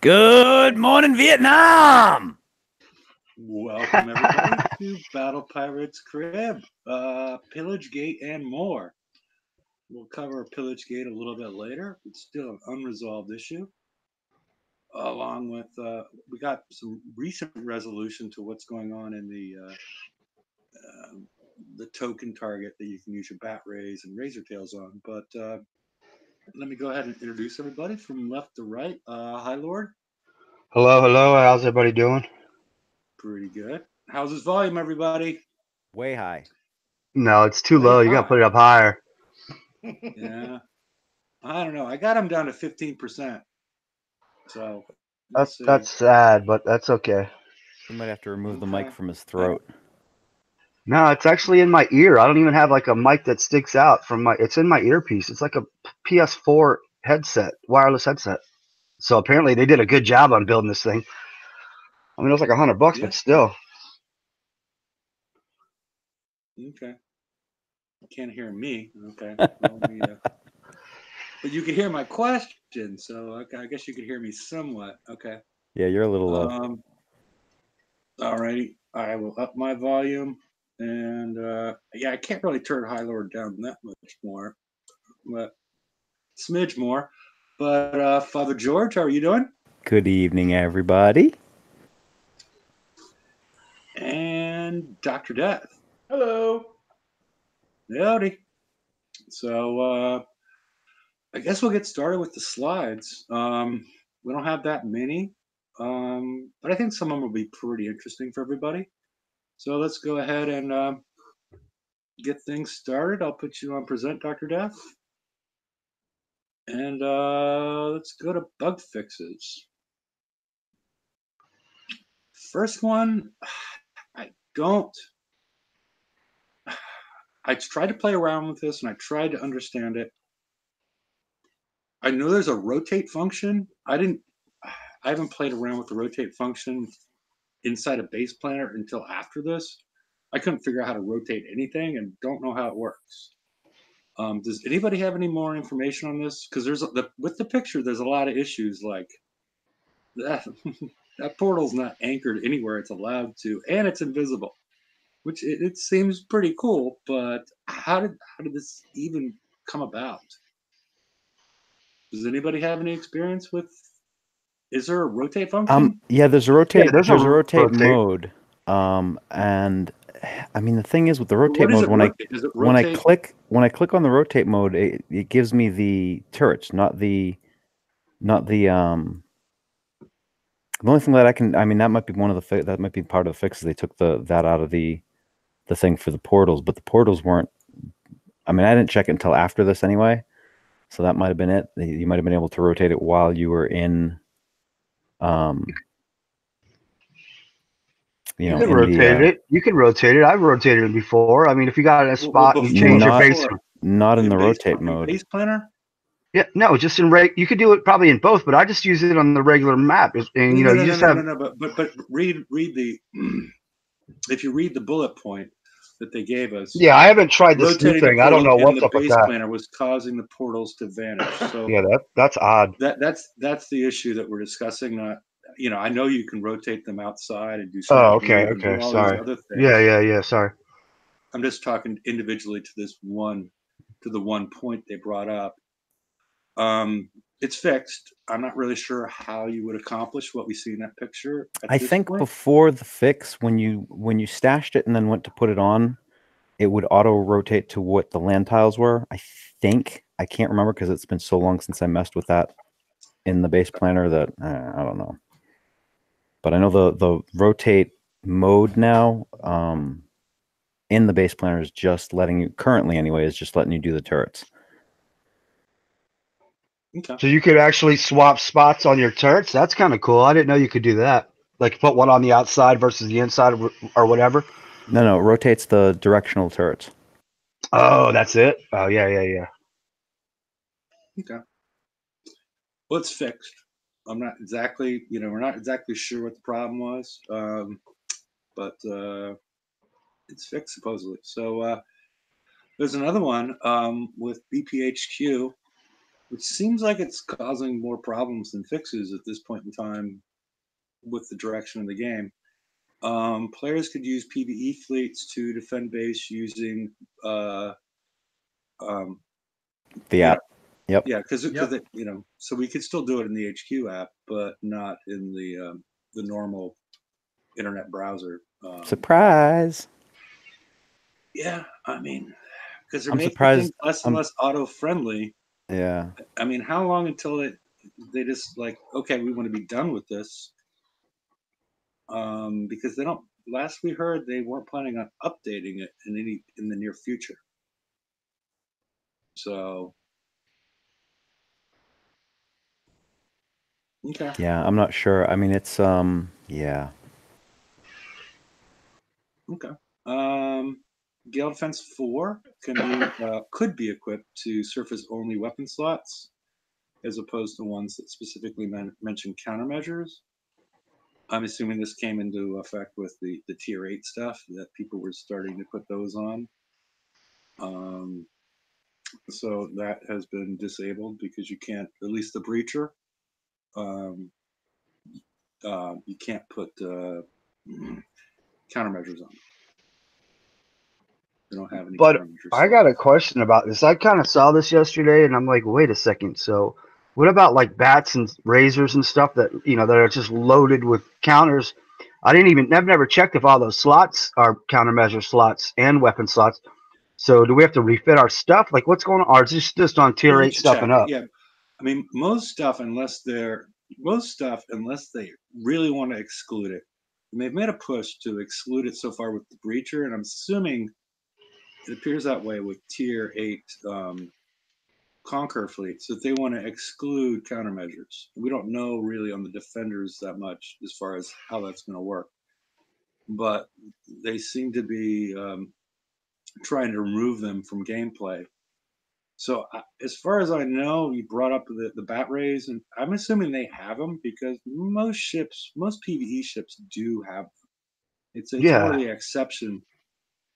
Good morning, Vietnam! Welcome, everybody, to Battle Pirates Crib, Pillage-gate, and more. We'll cover Pillage-gate a little bit later. It's still an unresolved issue. Along with, we got some recent resolution to what's going on in the token target that you can use your bat rays and razor tails on. But let me go ahead and introduce everybody from left to right. Hi, Lord. Hello, hello. How's everybody doing? Pretty good. How's his volume, everybody? Way high. No, it's too Way low. You high. gotta put it up higher. Yeah. I don't know. I got him down to 15%. So That's sad, but that's okay. We might have to remove the mic from his throat. No, it's actually in my ear. I don't even have like a mic that sticks out from my. It's in my earpiece. It's like a PS4 headset, wireless headset. So apparently they did a good job on building this thing. I mean, it was like $100, Yeah. but still. Okay. You can't hear me. Okay. But you can hear my question, so I guess you could hear me somewhat. Okay. Yeah, you're a little low. Alrighty. I will up my volume, and yeah, I can't really turn High Lord down that much more, but smidge more. But Father George, how are you doing? Good evening, everybody. And Dr. Death. Hello. Howdy. So I guess we'll get started with the slides. We don't have that many, but I think some of them will be pretty interesting for everybody. So let's go ahead and get things started. I'll put you on present, Dr. Death. And let's go to bug fixes. First one, I tried to play around with this and I tried to understand it. I know there's a rotate function. I haven't played around with the rotate function inside a base planner until after this. I couldn't figure out how to rotate anything and don't know how it works. Does anybody have any more information on this? Because with the picture, there's a lot of issues like that. That portal's not anchored anywhere it's allowed to, and it's invisible, which it seems pretty cool. But how did this even come about? Does anybody have any experience with? Is there a rotate function? Yeah, there's a rotate. Yeah, there's a rotate rotate. mode. And I mean the thing is with the rotate mode, when I click on the rotate mode, it gives me the turrets, not the only thing that I mean that might be that might be part of the fixes. They took that out of the thing for the portals, but the portals weren't. I mean, I didn't check it until after this anyway, so that might have been it. You might have been able to rotate it while you were in. You can rotate it. You can rotate it. I've rotated it before. I mean, if you got a spot and you change your base. Not in the rotate mode. Base planner? Yeah, no, just in you could do it probably in both, but I just use it on the regular map. And But read the if you read the bullet point that they gave us. Yeah, I haven't tried this new thing. I don't know what's up with that. The base planner was causing the portals to vanish. So yeah, that's odd. That's the issue that we're discussing. Not, I know you can rotate them outside and do something. Oh, okay, sorry. Other things. Yeah. Sorry. I'm just talking individually to the one point they brought up. It's fixed. I'm not really sure how you would accomplish what we see in that picture. I think before the fix, when you stashed it and then went to put it on, it would auto rotate to what the land tiles were. I think. I can't remember because it's been so long since I messed with that in the base planner that I don't know. But I know the rotate mode now in the base planner is just letting you, currently anyway, is just letting you do the turrets. Okay. So you could actually swap spots on your turrets? That's kind of cool. I didn't know you could do that. Like put one on the outside versus the inside or whatever? No, it rotates the directional turrets. Oh, that's it? Oh, yeah. Okay. Well, it's fixed. I'm not exactly, we're not exactly sure what the problem was, but it's fixed supposedly. So there's another one with BPHQ. which seems like it's causing more problems than fixes at this point in time with the direction of the game. Players could use PvE fleets to defend base using The app. Yep. yeah, because so we could still do it in the HQ app, but not in the normal internet browser. Surprise. Yeah, I mean, because they're I'm making surprised. things less and less auto friendly. Yeah. I mean, how long until they just like, okay, we want to be done with this? Because they don't. Last we heard, they weren't planning on updating it in the near future. So, okay, Yeah, I'm not sure. I mean, it's yeah. okay. Gale Defense 4 could be equipped to surface only weapon slots, as opposed to ones that specifically mention countermeasures. I'm assuming this came into effect with the tier 8 stuff that people were starting to put those on. So that has been disabled because you can't, at least the breacher, you can't put countermeasures on. They don't have any but countermeasures. I got a question about this. I kind of saw this yesterday, and I'm like, wait a second. So, what about like bats and razors and stuff that that are just loaded with counters? I've never checked if all those slots are countermeasure slots and weapon slots. So, do we have to refit our stuff? Like, what's going on? Or is this just on tier You 8 should stuff check. and up? Yeah, I mean, most stuff, unless they really want to exclude it, and they've made a push to exclude it so far with the breacher, and I'm assuming it appears that way with tier 8 Conqueror fleets, that they want to exclude countermeasures. We don't know really on the defenders that much as far as how that's going to work, but they seem to be trying to remove them from gameplay. So as far as I know, you brought up the bat rays, and I'm assuming they have them because most PvE ships do have them. It's more Yeah, the exception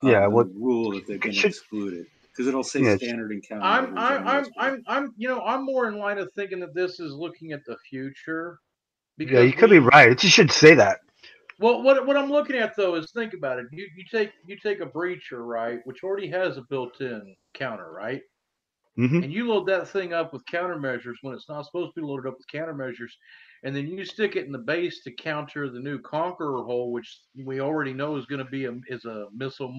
yeah. than What the rule that they've it been should? excluded, because it'll say Yeah, standard and I'm countermeasures on I'm most of it. I'm I'm I'm more in line of thinking that this is looking at the future yeah. because You could be we right. It just should say that. well what I'm looking at though is think about it. You take a breacher, right, which already has a built-in counter, right? Hmm. And you load that thing up with countermeasures when it's not supposed to be loaded up with countermeasures, and then you stick it in the base to counter the new Conqueror hull, which we already know is going to be a missile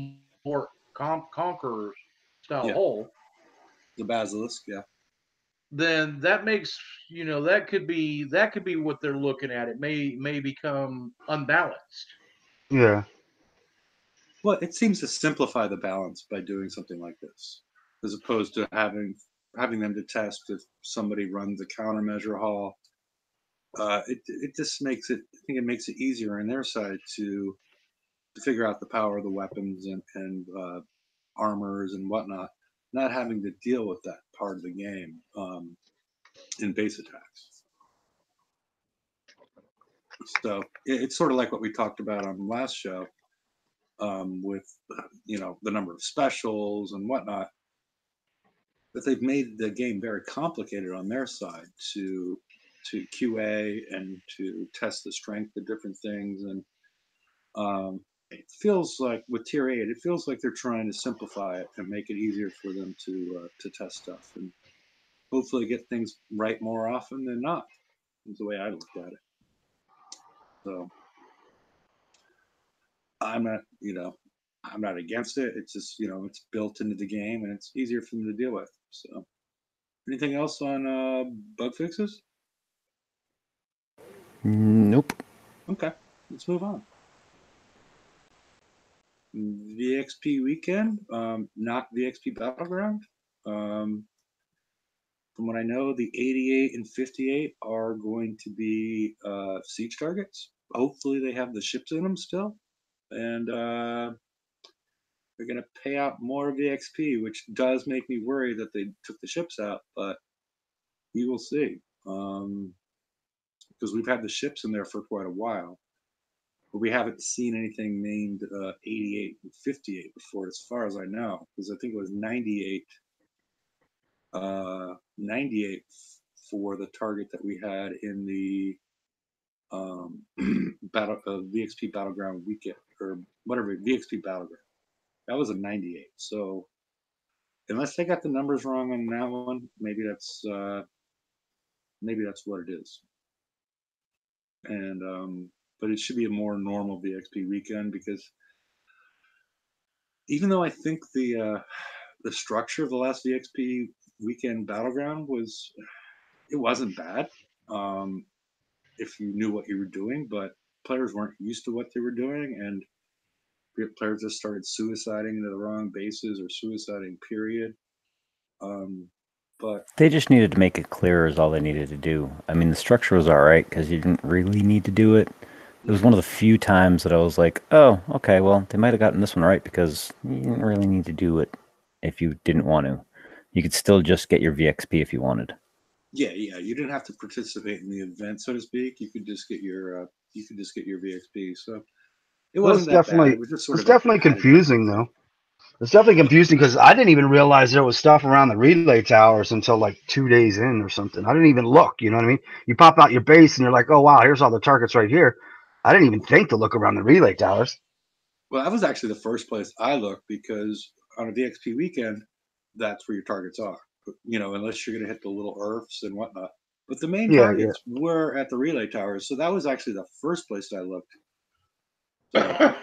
more Conqueror style Yeah, hull. the basilisk. Yeah. Then that makes that could be what they're looking at. It may become unbalanced. Yeah. Well, it seems to simplify the balance by doing something like this, as opposed to having them to test if somebody runs a countermeasure haul. It just makes it. I think it makes it easier on their side to figure out the power of the weapons and armors and whatnot, not having to deal with that part of the game in base attacks. So it's sort of like what we talked about on the last show with the number of specials and whatnot. But they've made the game very complicated on their side to QA and to test the strength of different things. And it feels like with Tier 8, it feels like they're trying to simplify it and make it easier for them to test stuff and hopefully get things right more often than not, is the way I look at it. So I'm not, I'm not against it. It's just, it's built into the game and it's easier for them to deal with. So anything else on bug fixes? Nope. Okay, let's move on. VXP Weekend, not VXP Battleground. From what I know, the 88 and 58 are going to be siege targets. Hopefully, they have the ships in them still, and they're going to pay out more VXP, which does make me worry that they took the ships out, but we will see. Because we've had the ships in there for quite a while. But we haven't seen anything named 88 and 58 before, as far as I know, because I think it was 98 98 for the target that we had in the VXP Battleground Weekend, or whatever, VXP Battleground. That was a 98. So unless they got the numbers wrong on that one, maybe that's what it is. And but it should be a more normal VXP Weekend, because even though I think the structure of the last VXP Weekend Battleground wasn't bad, if you knew what you were doing, but players weren't used to what they were doing, and players just started suiciding into the wrong bases or suiciding period. But they just needed to make it clearer is all they needed to do. I mean, the structure was all right because you didn't really need to do it. It was one of the few times that I was like, oh, okay, well, they might have gotten this one right because you didn't really need to do it if you didn't want to. You could still just get your VXP if you wanted. Yeah, you didn't have to participate in the event, so to speak. You could just get your VXP. So it wasn't that bad. It was just sort of definitely confusing though. It's definitely confusing because I didn't even realize there was stuff around the relay towers until like 2 days in or something. I didn't even look. You know what I mean? You pop out your base and you're like, oh wow, here's all the targets right here. I didn't even think to look around the relay towers. Well, that was actually the first place I looked, because on a VXP Weekend, that's where your targets are. Unless you're going to hit the little earths and whatnot. But the main targets were at the relay towers, so that was actually the first place I looked. So,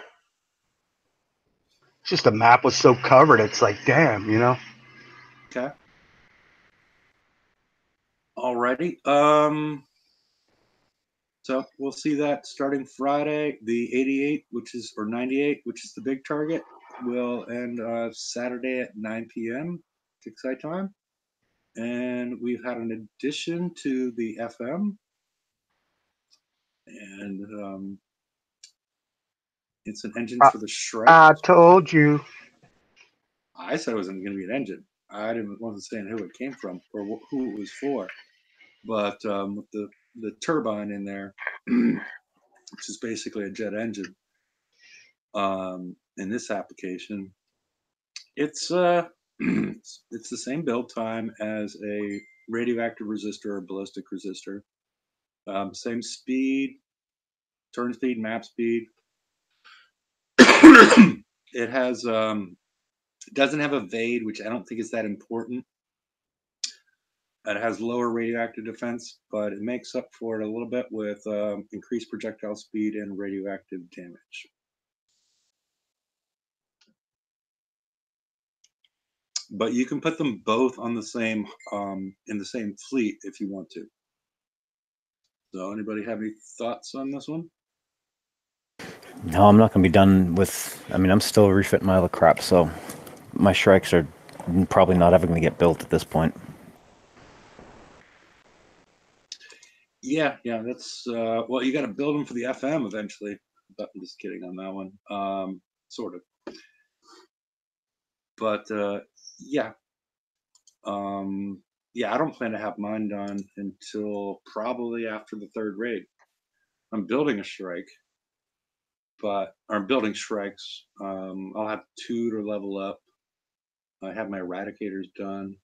it's just the map was so covered. It's like, damn, you know. Okay. Alrighty. So we'll see that starting Friday. The 88, or 98, which is the big target, will end Saturday at 9 p.m. Excite time. And we've had an addition to the FM, and it's an engine for the Shrike. I told you. I said it wasn't going to be an engine. I wasn't saying who it came from or who it was for, but with the turbine in there, which is basically a jet engine, in this application, it's it's the same build time as a radioactive resistor or ballistic resistor. Same speed, turn speed, map speed. It has it doesn't have a Vade, which I don't think is that important. It has lower radioactive defense, but it makes up for it a little bit with increased projectile speed and radioactive damage. But you can put them both on the same in the same fleet if you want to. So, anybody have any thoughts on this one? No, I'm not going to be done with. I mean, I'm still refitting my other crap, so my Shrikes are probably not ever going to get built at this point. Yeah, that's well, you got to build them for the FM eventually. But I'm just kidding on that one. Sort of. But yeah, I don't plan to have mine done until probably after the third raid. I'm building a Shrike, but I'm building Shrikes. I'll have 2 to level up. I have my Eradicators done,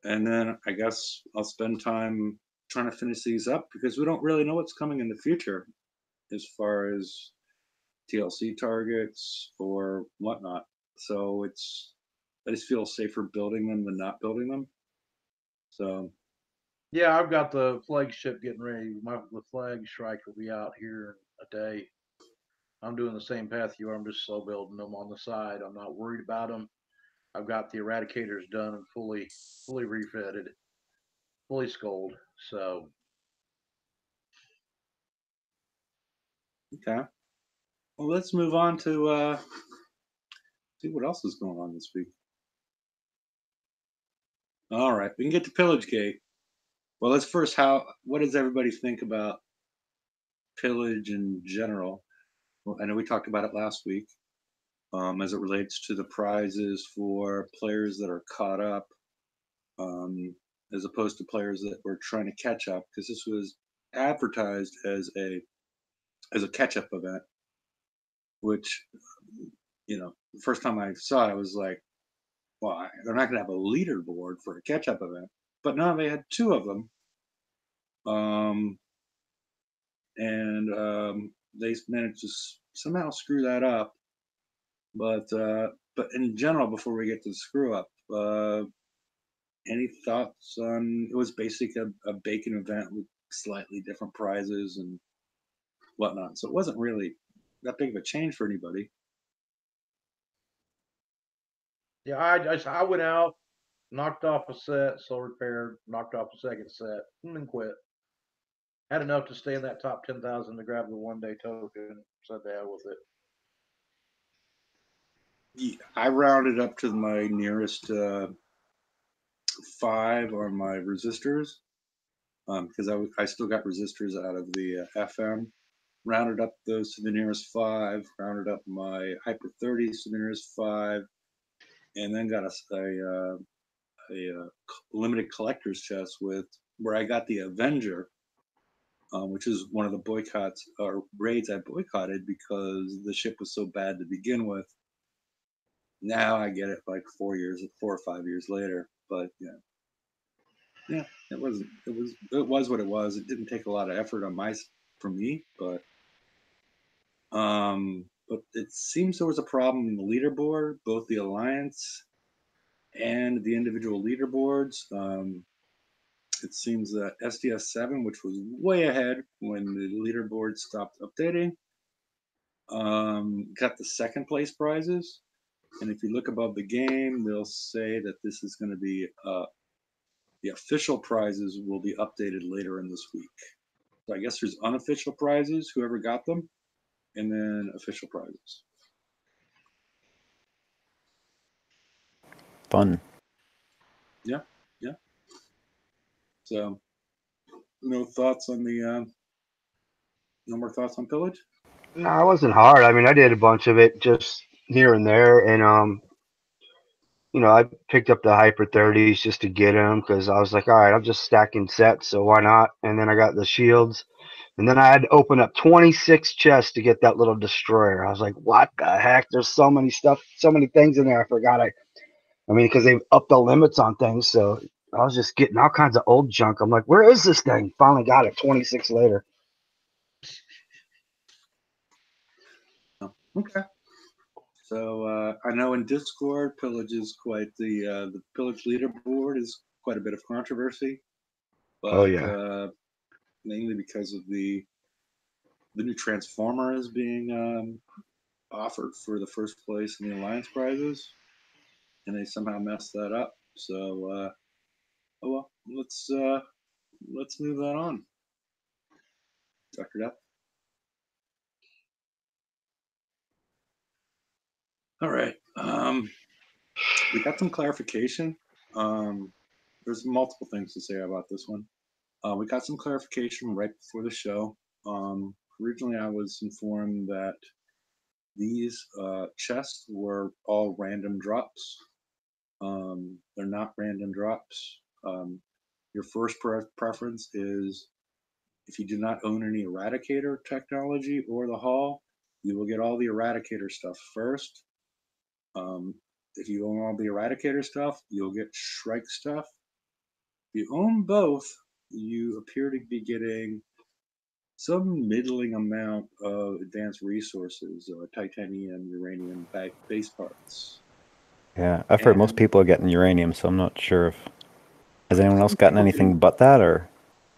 and then I guess I'll spend time trying to finish these up, because we don't really know what's coming in the future as far as TLC targets or whatnot. So I just feel safer building them than not building them. So yeah, I've got the flagship getting ready. The flag Shrike will be out here in a day. I'm doing the same path you are. I'm just slow building them on the side. I'm not worried about them. I've got the Eradicators done and fully refitted, fully skulled. So okay. Well, let's move on to see what else is going on this week. All right, we can get to Pillage-gate. Well, let's first, what does everybody think about Pillage in general? Well, I know we talked about it last week, as it relates to the prizes for players that are caught up, as opposed to players that were trying to catch up, because this was advertised as a catch-up event, which, the first time I saw it, I was like, well, they're not going to have a leaderboard for a catch-up event, but no, they had 2 of them. They managed to somehow screw that up. But in general, before we get to the screw up, any thoughts on? It was basically a bacon event with slightly different prizes and whatnot, so it wasn't really that big of a change for anybody. Yeah, I went out, knocked off a set, soul repaired, knocked off a second set, and then quit. Had enough to stay in that top 10,000 to grab the 1-day token. Said the hell with it. Yeah, I rounded up to my nearest 5 on my resistors, because I still got resistors out of the FM. Rounded up those to the nearest 5. Rounded up my Hyper 30s to the nearest 5, and then got a limited collector's chest where I got the Avenger, which is one of the boycotts or raids I boycotted because the ship was so bad to begin with. Now I get it like 4 or 5 years later. But yeah, it was what it was. It didn't take a lot of effort from me, but it seems there was a problem in the leaderboard, both the alliance and the individual leaderboards. It seems that SDS7, which was way ahead when the leaderboard stopped updating, got the second place prizes. And if you look above the game, they'll say that this is going to be the official prizes will be updated later in this week. So I guess there's unofficial prizes, whoever got them, and then official prizes. Fun. Yeah. So, no thoughts on the? No more thoughts on Pillage? No, it wasn't hard. I mean, I did a bunch of it just here and there, and I picked up the Hyper 30s just to get them because I was like, all right, I'm just stacking sets, so why not? And then I got the shields, and then I had to open up 26 chests to get that little destroyer. I was like, what the heck? There's so many things in there. I forgot. I mean, because they've upped the limits on things, so I was just getting all kinds of old junk. I'm like, where is this thing? Finally got it 26 later. Oh, okay. So I know in Discord, Pillage is quite the Pillage leaderboard is quite a bit of controversy, but Oh yeah. Mainly because of the new Transformer is being offered for the first place in the Alliance prizes, and they somehow messed that up. So oh well, let's move that on. Dr. Depp. All right. We got some clarification. There's multiple things to say about this one. We got some clarification right before the show. Originally, I was informed that these chests were all random drops. They're not random drops. Your first preference is if you do not own any Eradicator technology or the Hall, you will get all the Eradicator stuff first. If you own all the Eradicator stuff, you'll get Shrike stuff. If you own both, you appear to be getting some middling amount of advanced resources, titanium, uranium, base parts. Yeah, I've heard most people are getting uranium, so I'm not sure if has anyone else gotten anything but that, or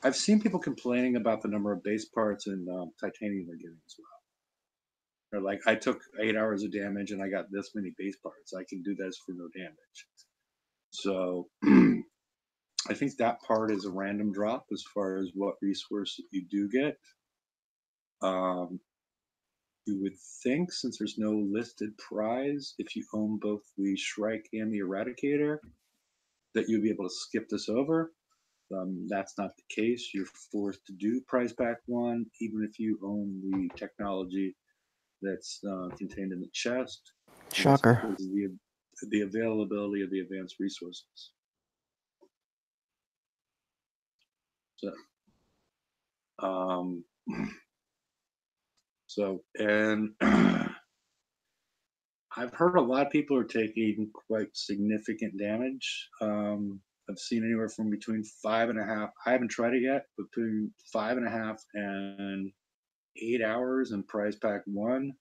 I've seen people complaining about the number of base parts and titanium they're getting as well. They're like, I took 8 hours of damage and I got this many base parts. I can do this for no damage. So I think that part is a random drop as far as what resource you do get. You would think, since there's no listed prize, if you own both the Shrike and the Eradicator, that you'd be able to skip this over. That's not the case. You're forced to do prize pack 1, even if you own the technology that's contained in the chest. shocker. Because the availability of the advanced resources. So, and I've heard a lot of people are taking quite significant damage. I've seen anywhere from between 5.5. I haven't tried it yet, but between 5.5 and 8 hours in Prize Pack 1.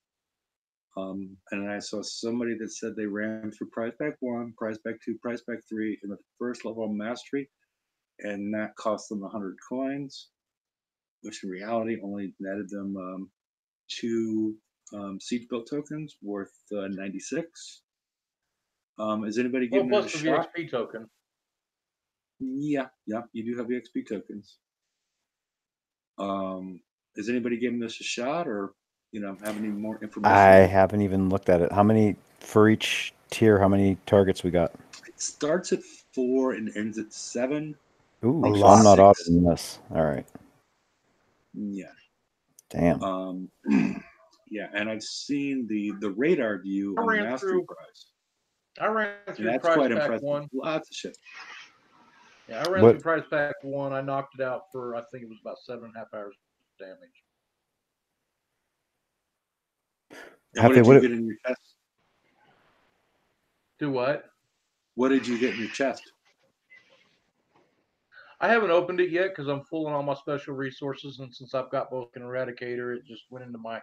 And I saw somebody that said they ran through Prize Pack 1, Prize Pack 2, Prize Pack 3 in the first level of mastery, and that cost them 100 coins, which in reality only netted them 2 siege built tokens worth 96. Is anybody Well, giving it a plus the shot? VXP token. Yeah, you do have XP tokens. Is anybody giving this a shot, or have any more information? I haven't even looked at it. How many for each tier? How many targets we got? It starts at 4 and ends at 7. Ooh, A so I'm not 6. auditing this. All right. Yeah. Damn. Yeah, and I've seen the radar view I on the ran mastery through- prize. I ran And through that's Prize quite Pack impressive. 1. Lots of shit. Yeah, I ran What- through Prize Pack 1. I knocked it out for, I think it was about 7.5 hours damage. And what Happy, did you what- get in your chest? Do what? What did you get in your chest? I haven't opened it yet because I'm full on all my special resources, and since I've got both an Eradicator, it just went into my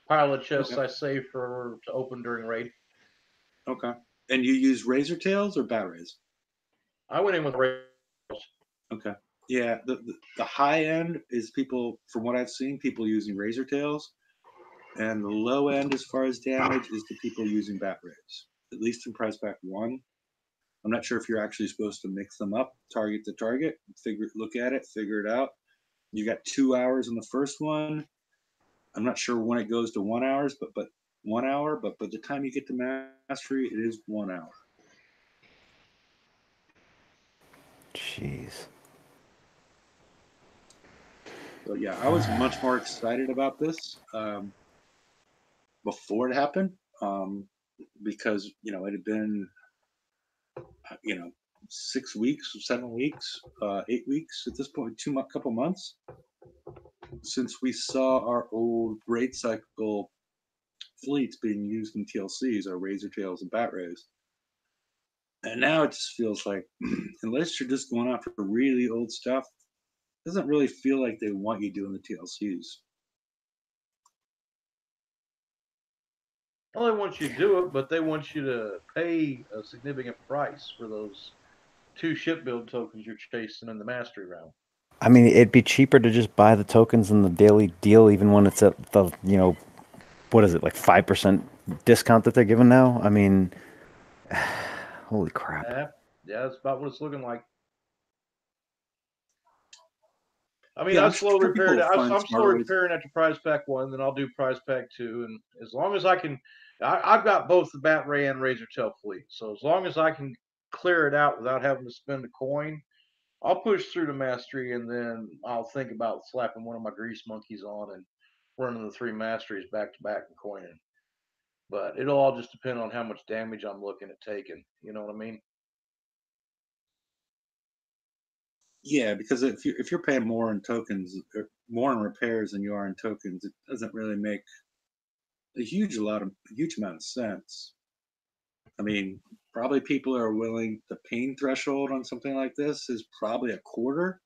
pile of chests Okay. I saved to open during raid. Okay. And you use razor tails or bat rays? I went in with raid. Okay. Yeah, the high end is people, from what I've seen, people using razor tails, and the low end, as far as damage, is the people using bat rays. At least in Prize Pack 1. I'm not sure if you're actually supposed to mix them up, target to target, look at it, figure it out. You got 2 hours in the first one. I'm not sure when it goes to 1 hour, but 1 hour. But by the time you get to mastery, it is 1 hour. Jeez. So yeah, I was much more excited about this before it happened, because it had been 6 weeks, 7 weeks, 8 weeks at this point, couple months since we saw our old raid cycle fleets being used in TLCs, our razor tails and bat rays. And now it just feels like, unless you're just going after really old stuff, it doesn't really feel like they want you doing the TLCs. Well, they want you to do it, but they want you to pay a significant price for those 2 ship build tokens you're chasing in the mastery round. I mean, it'd be cheaper to just buy the tokens in the daily deal, even when it's at the, what is it, like 5% discount that they're giving now? I mean, holy crap. Yeah, that's about what it's looking like. I mean, Yeah, I I'm slow sure repaired. people will find I'm slow smarter ways. repairing after Prize Pack 1, then I'll do Prize Pack 2, and as long as I can, I've got both the Bat Ray and Razor Tail fleet. So as long as I can clear it out without having to spend a coin, I'll push through to mastery, and then I'll think about slapping one of my grease monkeys on and running the 3 masteries back to back and coining. But it'll all just depend on how much damage I'm looking at taking. You know what I mean? Yeah, because if you're paying more in tokens, or more in repairs than you are in tokens, it doesn't really make a huge amount of sense. I mean, probably people are willing. The pain threshold on something like this is probably a quarter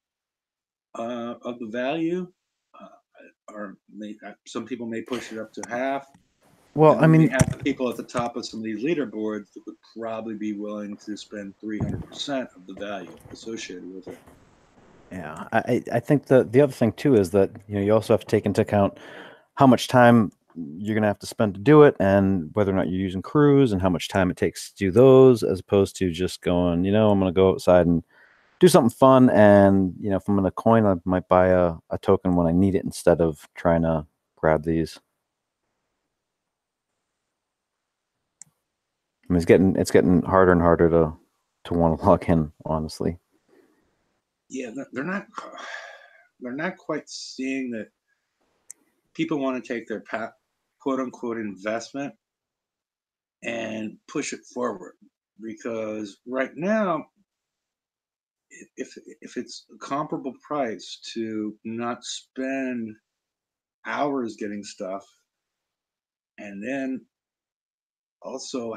of the value, or some people may push it up to half. Well, And I then mean, we have the people at the top of some of these leaderboards that would probably be willing to spend 300% of the value associated with it. yeah, I think the other thing too is that you also have to take into account how much time you're gonna have to spend to do it, and whether or not you're using crews, and how much time it takes to do those, as opposed to just going, I'm gonna go outside and do something fun, and if I'm gonna coin, I might buy a token when I need it instead of trying to grab these. I mean, it's getting harder and harder to want to log in, honestly. Yeah, they're not quite seeing that people want to take their quote unquote investment and push it forward, because right now, if it's a comparable price to not spend hours getting stuff and then also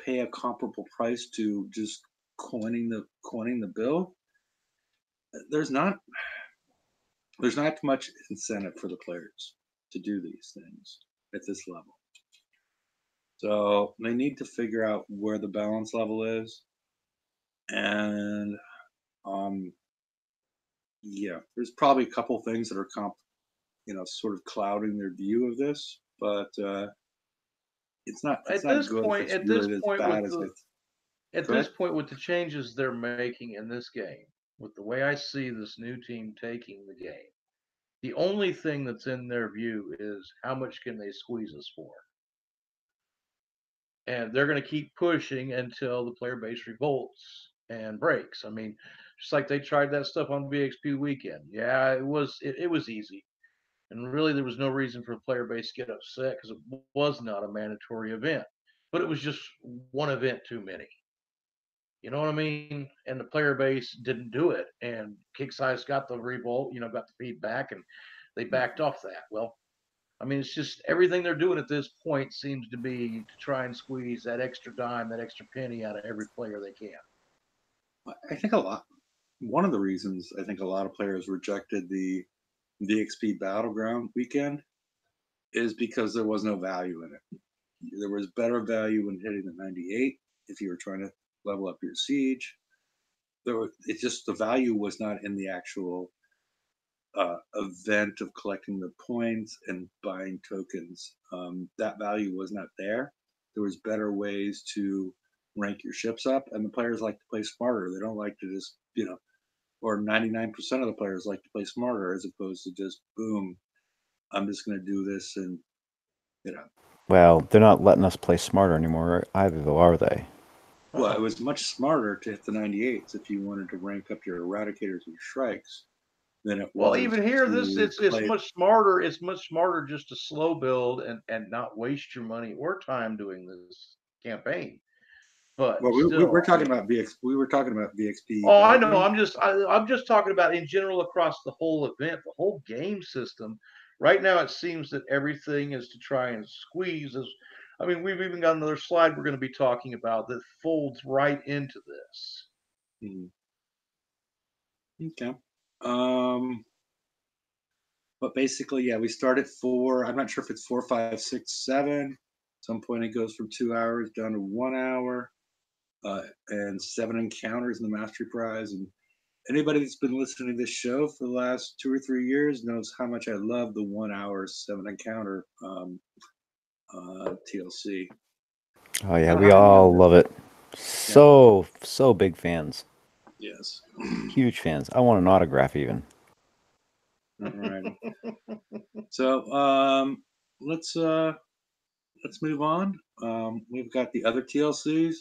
pay a comparable price to just coining the bill, there's not much incentive for the players to do these things at this level. So they need to figure out where the balance level is, and yeah, there's probably a couple things that are sort of clouding their view of this, but it's not good. It's really as bad as it. At this point, with the changes they're making in this game, with the way I see this new team taking the game, the only thing that's in their view is how much can they squeeze us for? And they're going to keep pushing until the player base revolts and breaks. I mean, just like they tried that stuff on VXP Weekend. Yeah, it was easy. And really, there was no reason for the player base to get upset because it was not a mandatory event. But it was just one event too many. You know what I mean? And the player base didn't do it. And Kick Size got the revolt, got the feedback, and they backed off that. Well, I mean, it's just everything they're doing at this point seems to be to try and squeeze that extra dime, that extra penny out of every player they can. I think one of the reasons I think a lot of players rejected the VXP Battleground Weekend is because there was no value in it. There was better value in hitting the 98 if you were trying to level up your siege. The value was not in the actual event of collecting the points and buying tokens. That value was not there. There was better ways to rank your ships up, and the players like to play smarter. They don't like to just, or 99% of the players like to play smarter as opposed to just, boom, I'm just going to do this and, Well, they're not letting us play smarter anymore either, though, are they? Well, it was much smarter to hit the 98s if you wanted to rank up your Eradicators and Shrikes than it was. Well, even here, it's much smarter. It's much smarter just to slow build and not waste your money or time doing this campaign. But we're talking about VXP. We were talking about VXP. Oh, I know. I'm just talking about in general across the whole event, the whole game system. Right now, it seems that everything is to try and squeeze. I mean, we've even got another slide we're going to be talking about that folds right into this. Okay. But basically, yeah, we start at 4. I'm not sure if it's 4, 5, 6, 7. At some point, it goes from 2 hours down to 1 hour. And 7 encounters in the Mastery Prize. And anybody that's been listening to this show for the last 2 or 3 years knows how much I love the 1 hour 7 encounter TLC. Oh yeah, we all love it. So big fans. Yes. Huge fans. I want an autograph even. All right. So let's move on. We've got the other TLCs.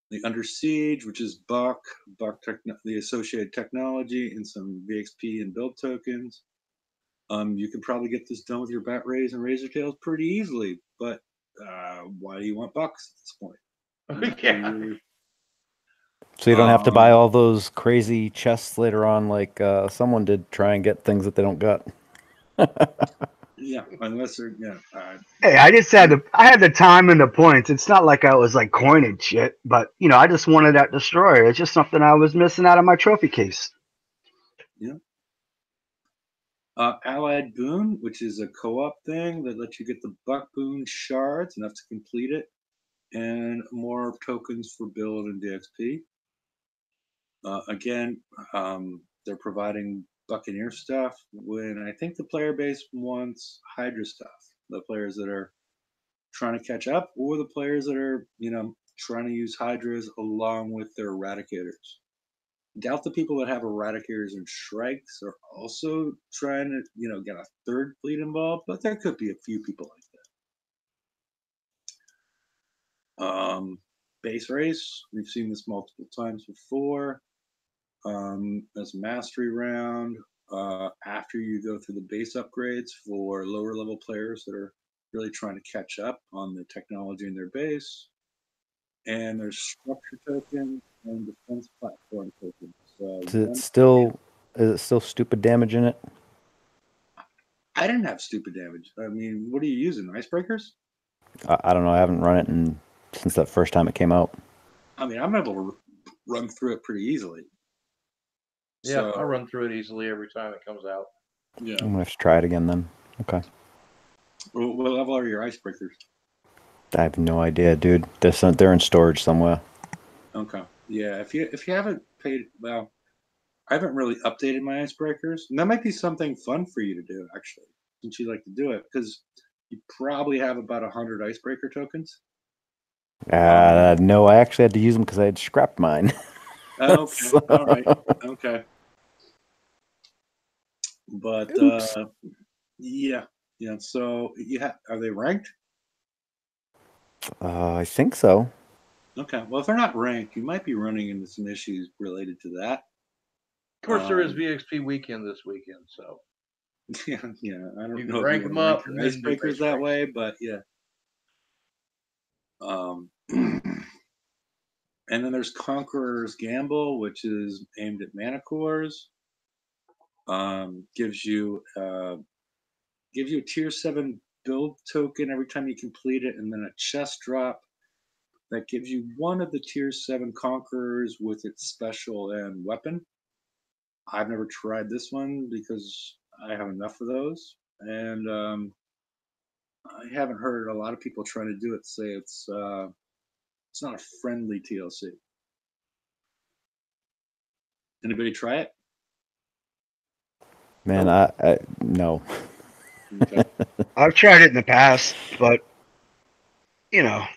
The Under Siege, which is Buck the associated technology, and some VXP and build tokens. You can probably get this done with your Bat Rays and Razor Tails pretty easily, but why do you want bucks at this point? Yeah. So you don't have to buy all those crazy chests later on, like someone did try and get things that they don't got. Yeah, unless they're Hey, I had the time and the points. It's not like I was like coining shit, but I just wanted that destroyer. It's just something I was missing out of my trophy case. Yeah. Allied Boon, which is a co-op thing that lets you get the Buck Boon shards, enough to complete it, and more tokens for build and DXP. Again, they're providing Buccaneer stuff when I think the player base wants Hydra stuff. The players that are trying to catch up, or the players that are, trying to use Hydras along with their Eradicators. Doubt the people that have Eradicators and Shrikes are also trying to, get a third fleet involved, but there could be a few people like that. Base race, we've seen this multiple times before. As a mastery round, after you go through the base upgrades for lower level players that are really trying to catch up on the technology in their base. And there's structure tokens and defense platform tokens. Is it still stupid damage in it? I didn't have stupid damage. I mean, what are you using? Icebreakers? I don't know. I haven't run it since that first time it came out. I mean, I'm able to run through it pretty easily. Yeah, I So, run through it easily every time it comes out. yeah. I'm gonna have to try it again then. Okay. What level are your icebreakers? I have no idea, dude. They're in storage somewhere. Okay. Yeah. If you haven't paid, well, I haven't really updated my icebreakers. And that might be something fun for you to do, actually, since you like to do it, because you probably have about 100 icebreaker tokens. No, I actually had to use them because I had scrapped mine. Okay. So- All right. Okay. But Oops. yeah. So are they ranked? I think so. Okay. Well, if they're not ranked, you might be running into some issues related to that. Of course, there is VXP Weekend this weekend, so Yeah. I don't you know can if rank you them want up to and rank then your do icebreakers base that rank. way, but yeah. And then there's Conqueror's Gamble, which is aimed at Manticores. Gives you a tier 7 build token every time you complete it, and then a chest drop that gives you one of the tier 7 Conquerors with its special and weapon. I've never tried this one because I have enough of those, and I haven't heard a lot of people trying to do it say it's not a friendly TLC. Anybody try it? Man, Nope. I no. Okay. I've tried it in the past, but I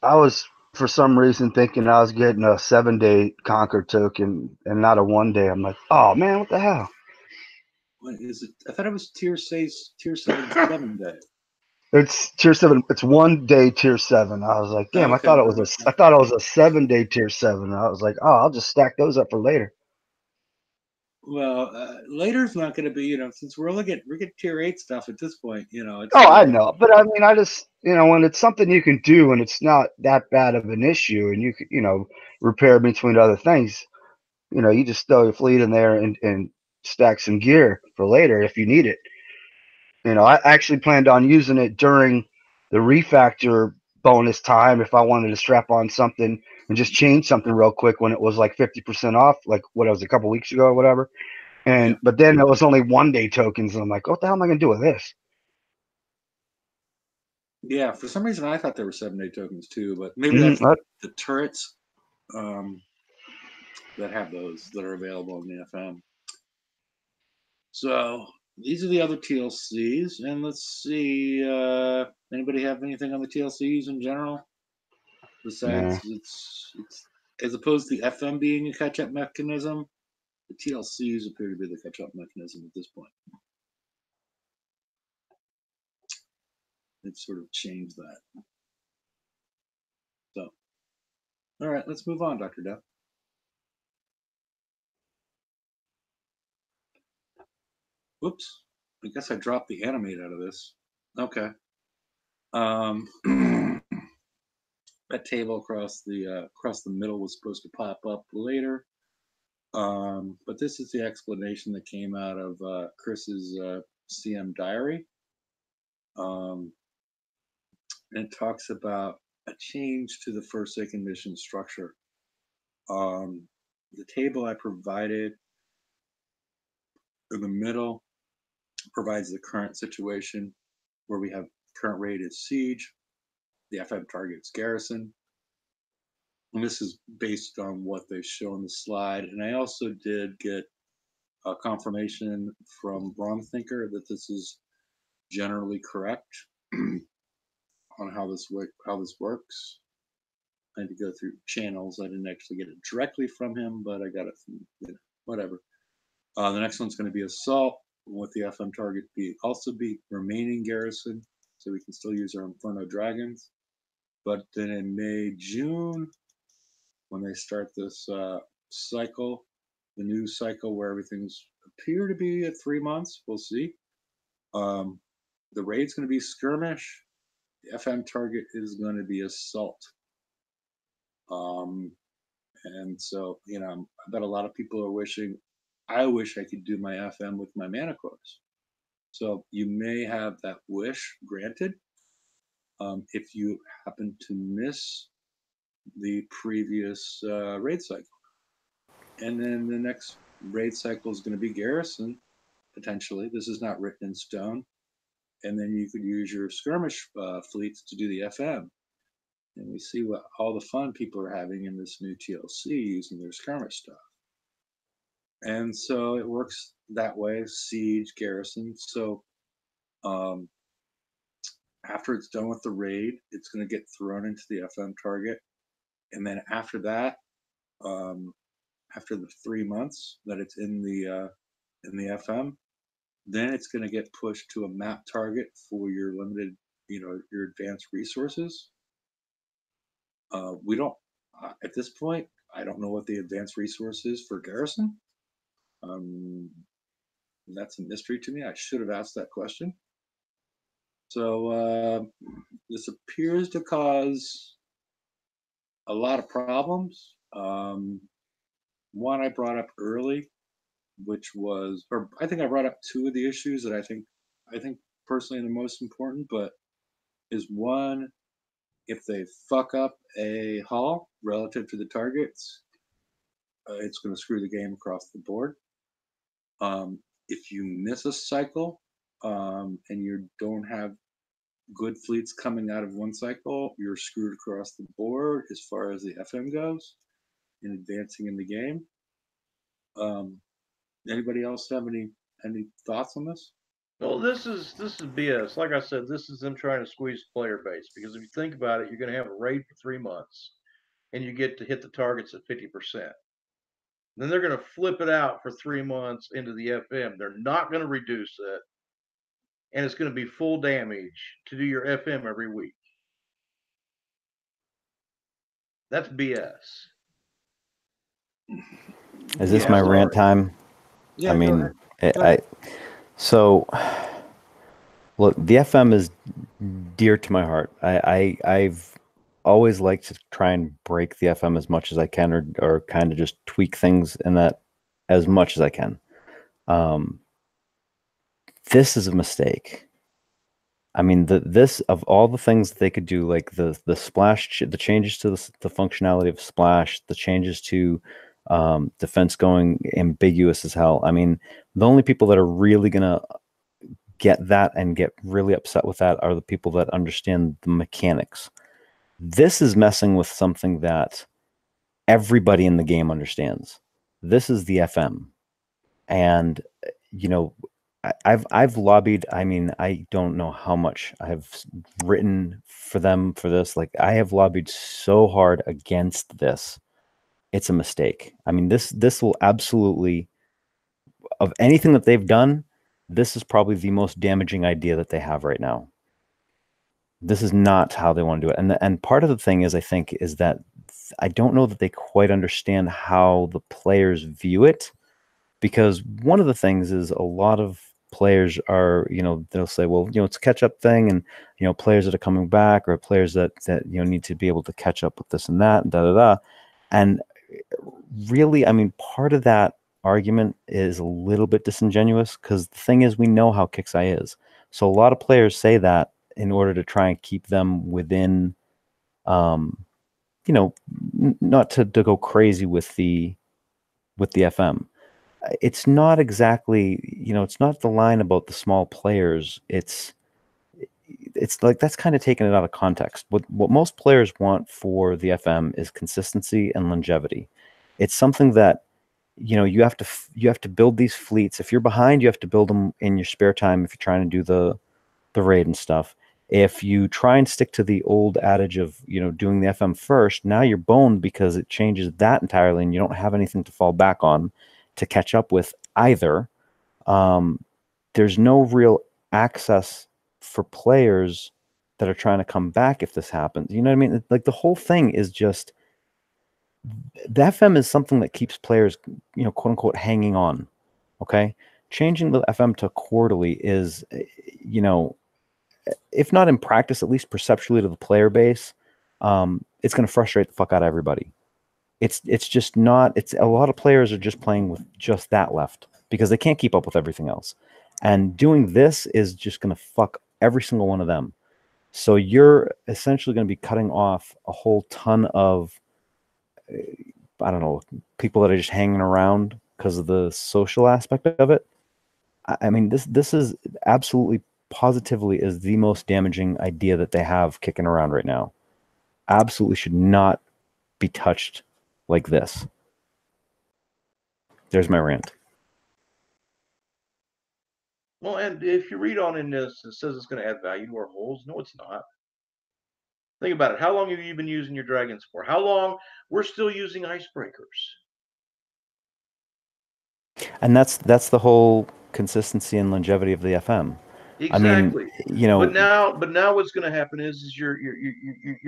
was for some reason thinking I was getting a 7-day Conquer token and not a 1-day. I'm like, oh man, what the hell? What is it? I thought it was tier 7 7-day. It's tier 7. It's 1-day tier 7. I was like, damn, I Okay. thought it was I thought it was a 7-day tier 7. I was like, oh, I'll just stack those up for later. Well, later's not going to be, since we're getting tier 8 stuff at this point, it's. Oh, I know, but I mean, I just when it's something you can do and it's not that bad of an issue, and you can repair between other things, you just throw your fleet in there and stack some gear for later if you need it. I actually planned on using it during the refactor bonus time if I wanted to strap on something and just change something real quick when it was like 50% off, like what it was a couple weeks ago or whatever. But then it was only 1-day tokens, and I'm like, what the hell am I gonna do with this? Yeah, for some reason I thought there were 7-day tokens too, but maybe that's the turrets that have those that are available in the FM. So these are the other TLCs, and let's see. Anybody have anything on the TLCs in general? Besides, it's as opposed to the FM being a catch-up mechanism, the TLCs appear to be the catch-up mechanism at this point. They've sort of changed that. So, all right, let's move on, Dr. Depp. Whoops. I guess I dropped the animate out of this. Okay. That table across the middle was supposed to pop up later. But this is the explanation that came out of Chris's CM diary. And it talks about a change to the Forsaken mission structure. The table I provided in the middle provides the current situation where we have current rate is siege, the FM target's garrison. And this is based on what they show on the slide. And I also did get a confirmation from Bromthinker that this is generally correct on how this works. I had to go through channels. I didn't actually get it directly from him, but I got it from whatever. The next one's going to be assault, with the FM target also be remaining garrison, so we can still use our Inferno Dragons. But then in May, June, when they start this cycle, the new cycle where everything's appear to be at 3 months, we'll see. The raid's going to be skirmish. The FM target is going to be assault. And so, I bet a lot of people are wishing, I wish I could do my FM with my mana cores. So you may have that wish granted. if you happen to miss the previous raid cycle. And then the next raid cycle is going to be garrison, potentially. This is not written in stone. And then you could use your skirmish fleets to do the FM. And we see what all the fun people are having in this new TLC using their skirmish stuff. And so it works that way, siege, garrison. So after it's done with the raid, it's going to get thrown into the FM target. And then after that, after the 3 months that it's in the FM, then it's going to get pushed to a map target for your limited, your advanced resources. We don't, at this point, I don't know what the advanced resource is for garrison. That's a mystery to me. I should have asked that question. So this appears to cause a lot of problems. One I brought up early, which was, or I think I brought up two of the issues that I think personally are the most important, but is one, if they fuck up a hull relative to the targets, it's going to screw the game across the board. If you miss a cycle and you don't have good fleets coming out of one cycle, you're screwed across the board as far as the FM goes in advancing in the game. Anybody else have any thoughts on this? Well, this is BS. Like I said, this is them trying to squeeze player base, because if you think about it, you're going to have a raid for 3 months, and you get to hit the targets at 50%. Then they're going to flip it out for 3 months into the FM. They're not going to reduce it, and it's going to be full damage to do your FM every week. That's BS. Is this my rant time? Yeah, I mean, go ahead. So look, the FM is dear to my heart. I've always liked to try and break the FM as much as I can, or kind of just tweak things in that as much as I can. This is a mistake. I mean, this of all the things that they could do, like the splash, the changes to the functionality of splash, the changes to defense going ambiguous as hell. I mean, the only people that are really gonna get that and get really upset with that are the people that understand the mechanics. This is messing with something that everybody in the game understands. This is the FM, and I've lobbied. I mean, I don't know how much I've written for them for this. Like, I have lobbied so hard against this. It's a mistake. I mean, this will absolutely, of anything that they've done, this is probably the most damaging idea that they have right now. This is not how they want to do it. And part of the thing is, I think, is that I don't know that they quite understand how the players view it, because one of the things is a lot of players are, they'll say, well, it's a catch-up thing, and players that are coming back, or players that need to be able to catch up with this and that, and da-da-da. And really, I mean, part of that argument is a little bit disingenuous, because the thing is, we know how Kixeye is. So a lot of players say that in order to try and keep them within, not to go crazy with the FM. It's not exactly, it's not the line about the small players. It's like, that's kind of taking it out of context. What most players want for the FM is consistency and longevity. It's something that, you have to build these fleets. If you're behind, you have to build them in your spare time if you're trying to do the raid and stuff. If you try and stick to the old adage of, doing the FM first, now you're boned, because it changes that entirely, and you don't have anything to fall back on to catch up with either. There's no real access for players that are trying to come back if this happens. You know what I mean? Like, the whole thing is just, the FM is something that keeps players, quote unquote, hanging on. Okay. Changing the FM to quarterly is, if not in practice, at least perceptually to the player base, it's going to frustrate the fuck out of everybody. It's just not, it's a lot of players are just playing with just that left, because they can't keep up with everything else. And doing this is just going to fuck every single one of them. So you're essentially going to be cutting off a whole ton of, I don't know, people that are just hanging around because of the social aspect of it. I mean, this is absolutely, positively is the most damaging idea that they have kicking around right now. Absolutely should not be touched like this. There's my rant. Well, and if you read on in this, it says it's going to add value to our holes. No, it's not. Think about it. How long have you been using your dragons for? How long? We're still using icebreakers. And that's the whole consistency and longevity of the FM. Exactly. I mean, you know, but now what's going to happen is you're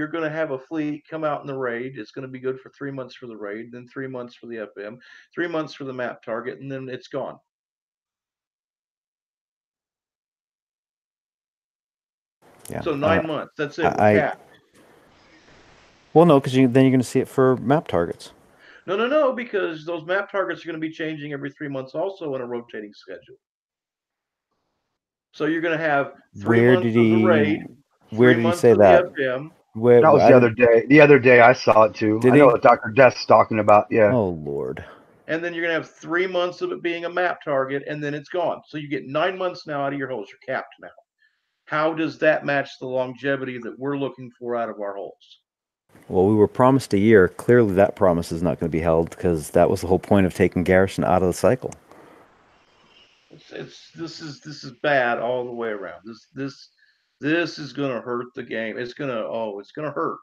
going to have a fleet come out in the raid. It's going to be good for 3 months for the raid, then 3 months for the FM, 3 months for the map target, and then it's gone. yeah. So 9 months. That's it. We're capped. Well, no, because then you're going to see it for map targets. No, because those map targets are going to be changing every 3 months also in a rotating schedule. So you're going to have 3 months of the raid, 3 months of the FM. That was the other day. The other day I saw it too. I know what Dr. Death's talking about. Yeah. Oh, Lord. And then you're going to have 3 months of it being a map target, and then it's gone. So you get 9 months now out of your holes. You're capped now. How does that match the longevity that we're looking for out of our holes? Well, we were promised a year. Clearly, that promise is not going to be held because that was the whole point of taking Garrison out of the cycle. This is bad all the way around. This is going to hurt the game. It's going to hurt.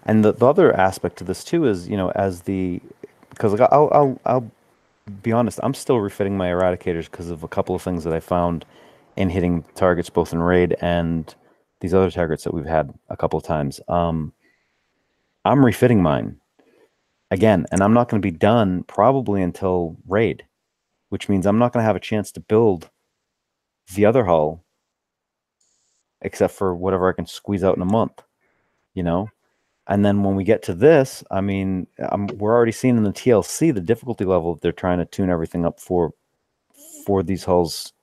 And the other aspect to this too is, because like, I'll be honest, I'm still refitting my eradicators because of a couple of things that I found in hitting targets both in raid and these other targets that we've had a couple of times. I'm refitting mine again, and I'm not going to be done probably until raid, which means I'm not going to have a chance to build the other hull except for whatever I can squeeze out in a month, And then when we get to this, I mean, we're already seeing in the TLC the difficulty level they're trying to tune everything up for these hulls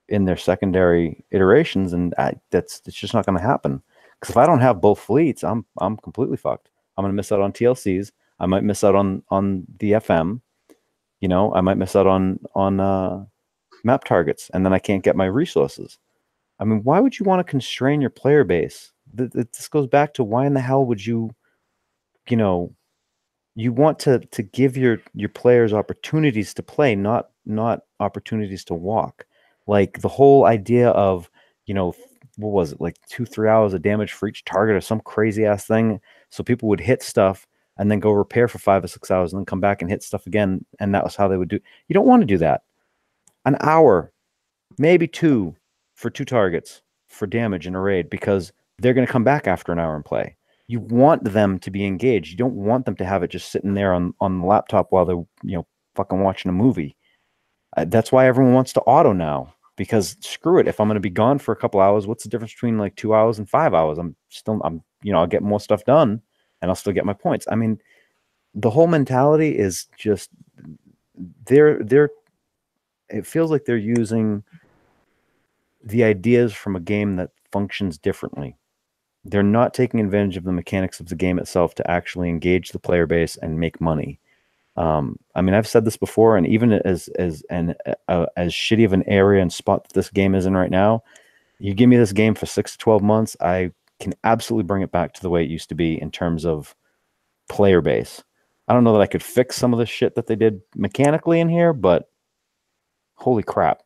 in their secondary iterations, and it's just not going to happen. Because if I don't have both fleets, I'm completely fucked. I'm going to miss out on TLCs. I might miss out on the FM. I might miss out on map targets, and then I can't get my resources. I mean, why would you want to constrain your player base? This goes back to why in the hell would you want to give your players opportunities to play, not opportunities to walk. Like the whole idea of, what was it, like 2-3 hours of damage for each target or some crazy ass thing. So people would hit stuff and then go repair for 5 or 6 hours and then come back and hit stuff again. And that was how they would do. You don't want to do that. An hour, maybe 2 for 2 targets for damage in a raid, because they're going to come back after an hour and play. You want them to be engaged. You don't want them to have it just sitting there on the laptop while they're, fucking watching a movie. That's why everyone wants to auto now, because screw it. If I'm going to be gone for a couple hours, what's the difference between like 2 hours and 5 hours? I'll get more stuff done and I'll still get my points. I mean, the whole mentality is just it feels like they're using the ideas from a game that functions differently. They're not taking advantage of the mechanics of the game itself to actually engage the player base and make money. I mean, I've said this before, and even as shitty of an area and spot that this game is in right now, you give me this game for 6 to 12 months, I can absolutely bring it back to the way it used to be in terms of player base. I don't know that I could fix some of the shit that they did mechanically in here, but holy crap.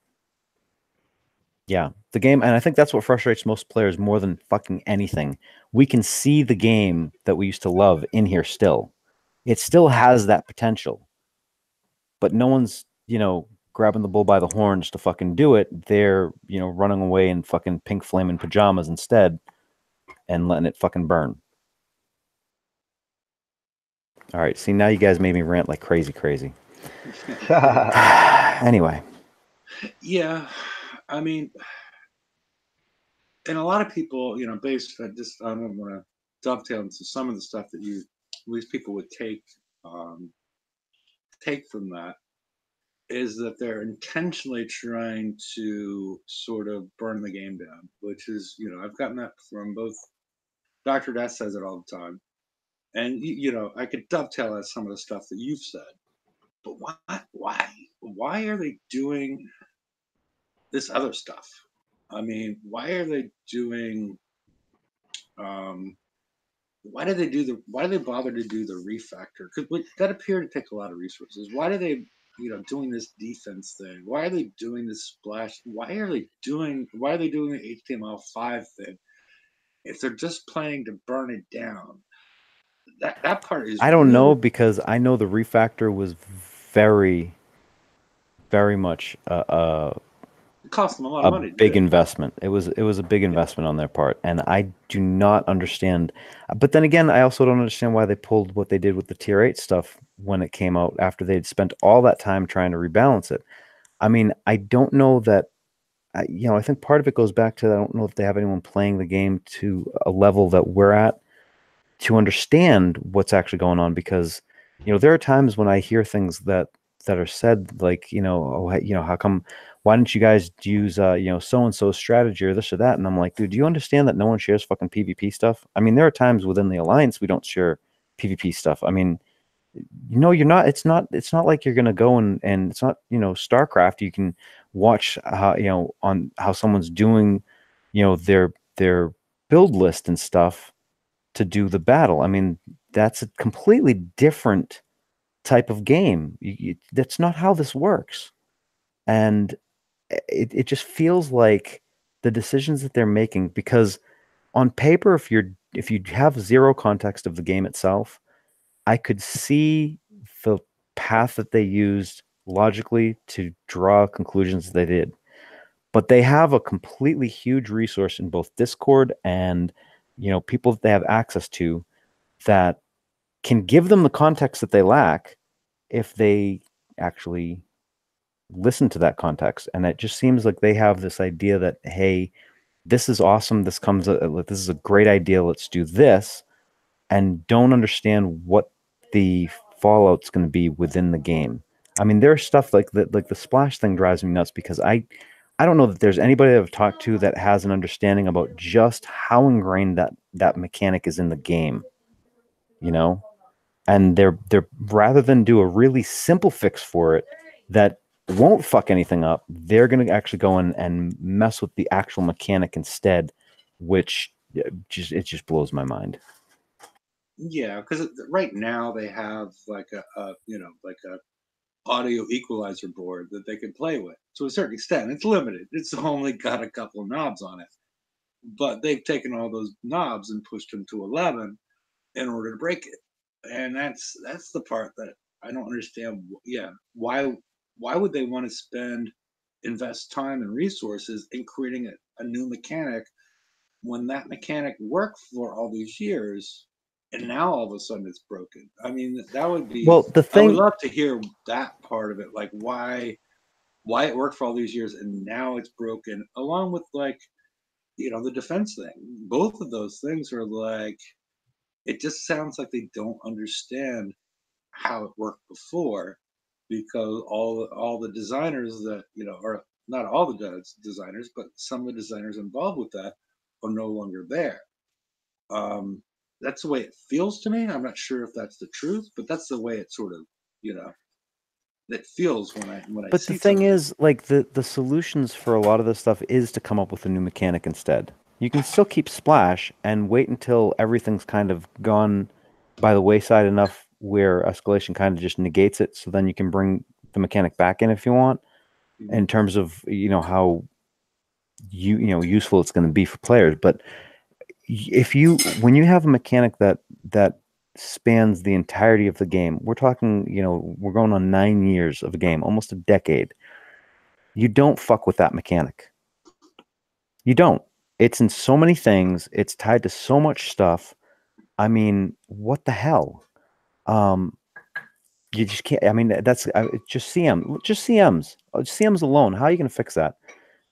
Yeah, the game, and I think that's what frustrates most players more than fucking anything. We can see the game that we used to love in here still. It still has that potential. But no one's, grabbing the bull by the horns to fucking do it. They're, running away in fucking pink flaming pajamas instead and letting it fucking burn. All right, see, now you guys made me rant like crazy. Anyway. Yeah, I mean, and a lot of people, based on just, I don't want to dovetail into some of the stuff that at least people would take from that. is that they're intentionally trying to sort of burn the game down, which is, I've gotten that from both. Dr. Death says it all the time. And, I could dovetail at some of the stuff that you've said. But why are they doing this other stuff? I mean, why are they doing, why do they bother to do the refactor? Because that appeared to take a lot of resources. Why do they, doing this defense thing? Why are they doing this splash? Why are they doing the HTML5 thing? If they're just planning to burn it down, that part is. I don't really, know, because I know the refactor was very, very much it cost them a lot a of money. big investment. It was a big investment on their part, and I do not understand. But then again, I also don't understand why they pulled what they did with the tier 8 stuff when it came out after they'd spent all that time trying to rebalance it. I mean, I don't know that. I think part of it goes back to, I don't know if they have anyone playing the game to a level that we're at to understand what's actually going on, because there are times when I hear things that are said, like, oh, how come, why didn't you guys use so and so strategy or this or that? And I'm like, dude, do you understand that no one shares fucking PvP stuff? I mean, there are times within the alliance we don't share PvP stuff. I mean, you're not, it's not like you're gonna go and it's not, StarCraft. You can watch how, on how someone's doing, their build list and stuff to do the battle. I mean, that's a completely different type of game. That's not how this works. And it just feels like the decisions that they're making, because on paper, if you have zero context of the game itself, I could see the path that they used logically to draw conclusions they did. But they have a completely huge resource in both Discord and people that they have access to that can give them the context that they lack if they actually listen to that context. And it just seems like they have this idea that, hey, this is awesome. This is a great idea. Let's do this, and don't understand what the fallout's going to be within the game. I mean, there's stuff like the splash thing drives me nuts, because I don't know that there's anybody I've talked to that has an understanding about just how ingrained that mechanic is in the game, and they're rather than do a really simple fix for it that won't fuck anything up, they're going to actually go in and mess with the actual mechanic instead, which just blows my mind. Yeah, because right now they have like like a audio equalizer board that they can play with to a certain extent. It's limited. It's only got a couple of knobs on it, but they've taken all those knobs and pushed them to 11 in order to break it. And that's the part that I don't understand. Yeah, why would they want to invest time and resources in creating a new mechanic when that mechanic worked for all these years, and now all of a sudden it's broken? I mean, that would be. Well, the I would thing, love to hear that part of it, like why it worked for all these years and now it's broken, along with like the defense thing. Both of those things are like, it just sounds like they don't understand how it worked before, because all the designers that or not all the designers, but some of the designers involved with that are no longer there. That's the way it feels to me. I'm not sure if that's the truth, but that's the way it sort of that feels when I but see the thing something. is, like, the solutions for a lot of this stuff is to come up with a new mechanic instead. You can still keep Splash and wait until everything's kind of gone by the wayside enough where escalation kind of just negates it, so then you can bring the mechanic back in if you want, in terms of how useful it's going to be for players. But when you have a mechanic that spans the entirety of the game, we're talking, we're going on 9 years of a game, almost a decade. You don't fuck with that mechanic. You don't. It's in so many things. It's tied to so much stuff. I mean, what the hell? You just can't. I mean, that's just CMs. CMs alone. How are you going to fix that?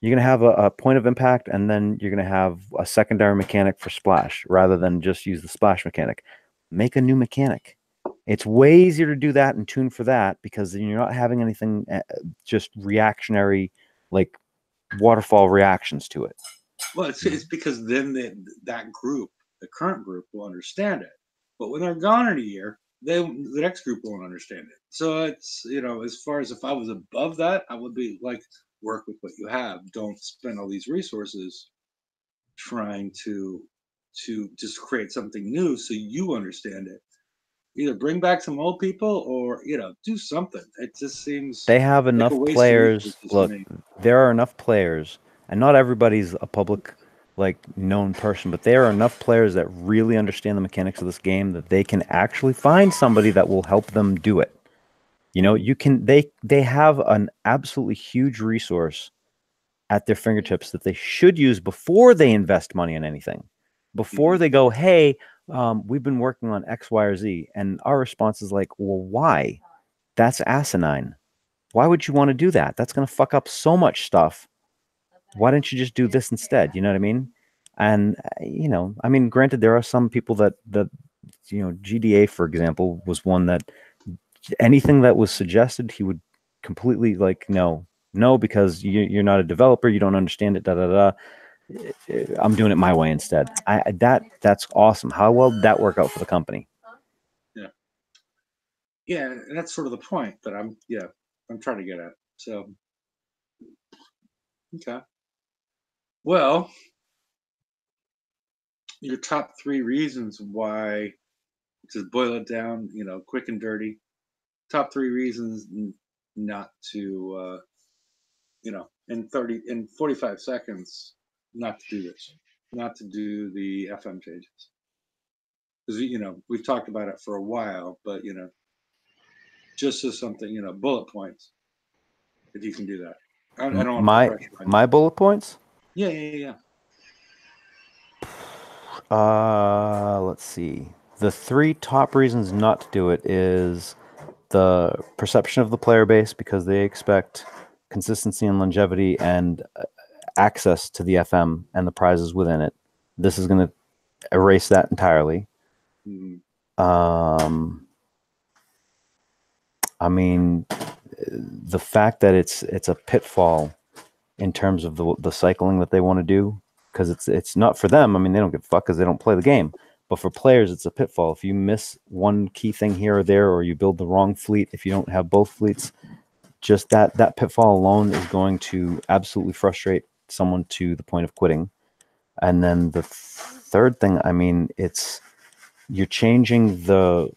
You're going to have a point of impact, and then you're going to have a secondary mechanic for splash rather than just use the splash mechanic. Make a new mechanic. It's way easier to do that and tune for that because then you're not having anything just reactionary, like waterfall reactions to it. Well, it's because then that group, the current group, will understand it. But when they're gone in a year, the next group won't understand it. So it's, as far as if I was above that, I would be like, work with what you have. Don't spend all these resources trying to just create something new so you understand it. Either bring back some old people or do something. It just seems They have like a enough waste of players. resources to Look, me. there are enough players, and not everybody's a public, like, known person, but there are enough players that really understand the mechanics of this game that they can actually find somebody that will help them do it. You can they have an absolutely huge resource at their fingertips that they should use before they invest money in anything. Before they go, hey, we've been working on X, Y, or Z, and our response is like, well, why? That's asinine. Why would you want to do that? That's going to fuck up so much stuff. Why don't you just do this instead? You know what I mean? And I mean, granted, there are some people that GDA, for example, was one that anything that was suggested, he would completely like, no, because you're not a developer, you don't understand it. Da da da. I'm doing it my way instead. That's awesome. How well did that work out for the company? Yeah, and that's sort of the point that I'm trying to get at. So, okay. Well, your top 3 reasons why, to boil it down, quick and dirty. Top 3 reasons not to, in 45 seconds, not to do this, not to do the FM changes. Because we've talked about it for a while, but just as something, bullet points, if you can do that. I don't want to put pressure on you. My bullet points. Yeah. Let's see. The 3 top reasons not to do it is the perception of the player base, because they expect consistency and longevity and access to the FM and the prizes within it. This is going to erase that entirely. I mean, the fact that it's a pitfall in terms of the cycling that they want to do, because it's not for them. I mean, they don't give a fuck because they don't play the game. But for players, it's a pitfall. If you miss one key thing here or there, or you build the wrong fleet, if you don't have both fleets, just that pitfall alone is going to absolutely frustrate someone to the point of quitting. And then the third thing, I mean, you're changing the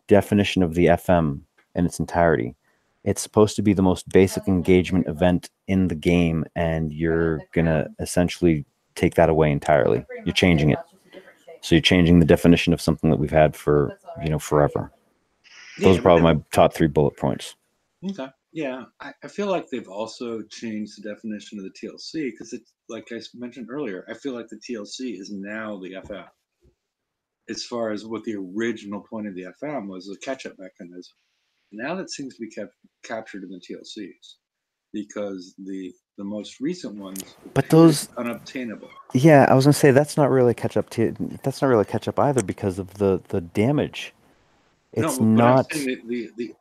definition of the FM in its entirety. It's supposed to be the most basic engagement event in the game, and you're gonna essentially take that away entirely. You're changing it. So you're changing the definition of something that we've had for forever. Those are probably my top 3 bullet points. Okay. Yeah, I feel like they've also changed the definition of the TLC, because it's like I mentioned earlier. I feel like the TLC is now the FM, as far as what the original point of the FM was, a catch-up mechanism. Now that seems to be captured in the TLCs, because the most recent ones, but those unobtainable. Yeah, I was gonna say that's not really catch up either, because of the damage. It's not. I'm saying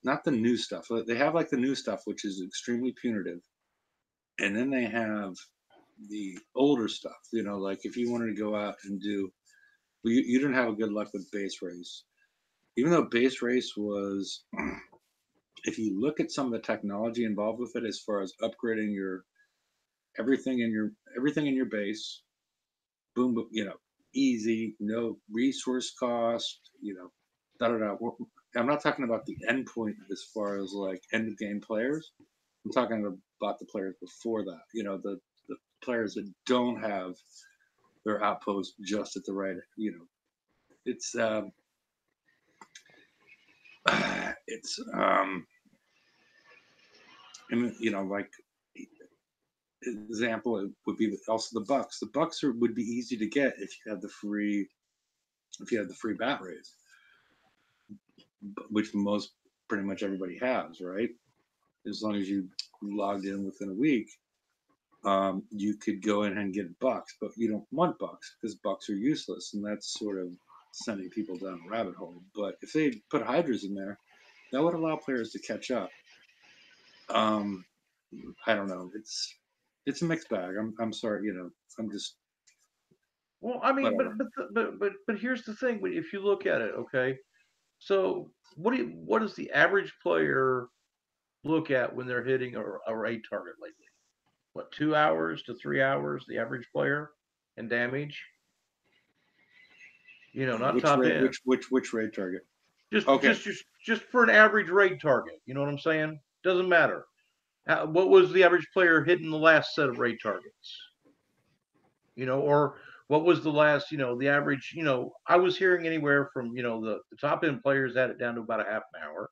not the new stuff. They have like the new stuff, which is extremely punitive, and then they have the older stuff. Like if you wanted to go out and do, well, you didn't have a good luck with base race, even though base race was. If you look at some of the technology involved with it, as far as upgrading your everything in your base, boom, easy, no resource cost, da da da. I'm not talking about the endpoint as far as like end game players. I'm talking about the players before that. The players that don't have their outpost just at the right. It's and like example, it would be also the bucks. The bucks would be easy to get if you had the free bat raise, which pretty much everybody has, right? As long as you logged in within a week, you could go in and get bucks, but you don't want bucks because bucks are useless, and that's sort of sending people down a rabbit hole. But if they put hydras in there, that would allow players to catch up. I don't know. It's a mixed bag. I'm sorry. I'm just Well, I mean, whatever. but here's the thing. If you look at it, okay. So what does the average player look at when they're hitting a raid target lately? What, 2 hours to 3 hours? The average player and damage. Not Which top raid? end. Which raid target? Just Okay. just for an average raid target. You know what I'm saying? Doesn't matter. What was the average player hitting the last set of raid targets? Or what was the last, the average, I was hearing anywhere from, the top end players had it down to about a half an hour.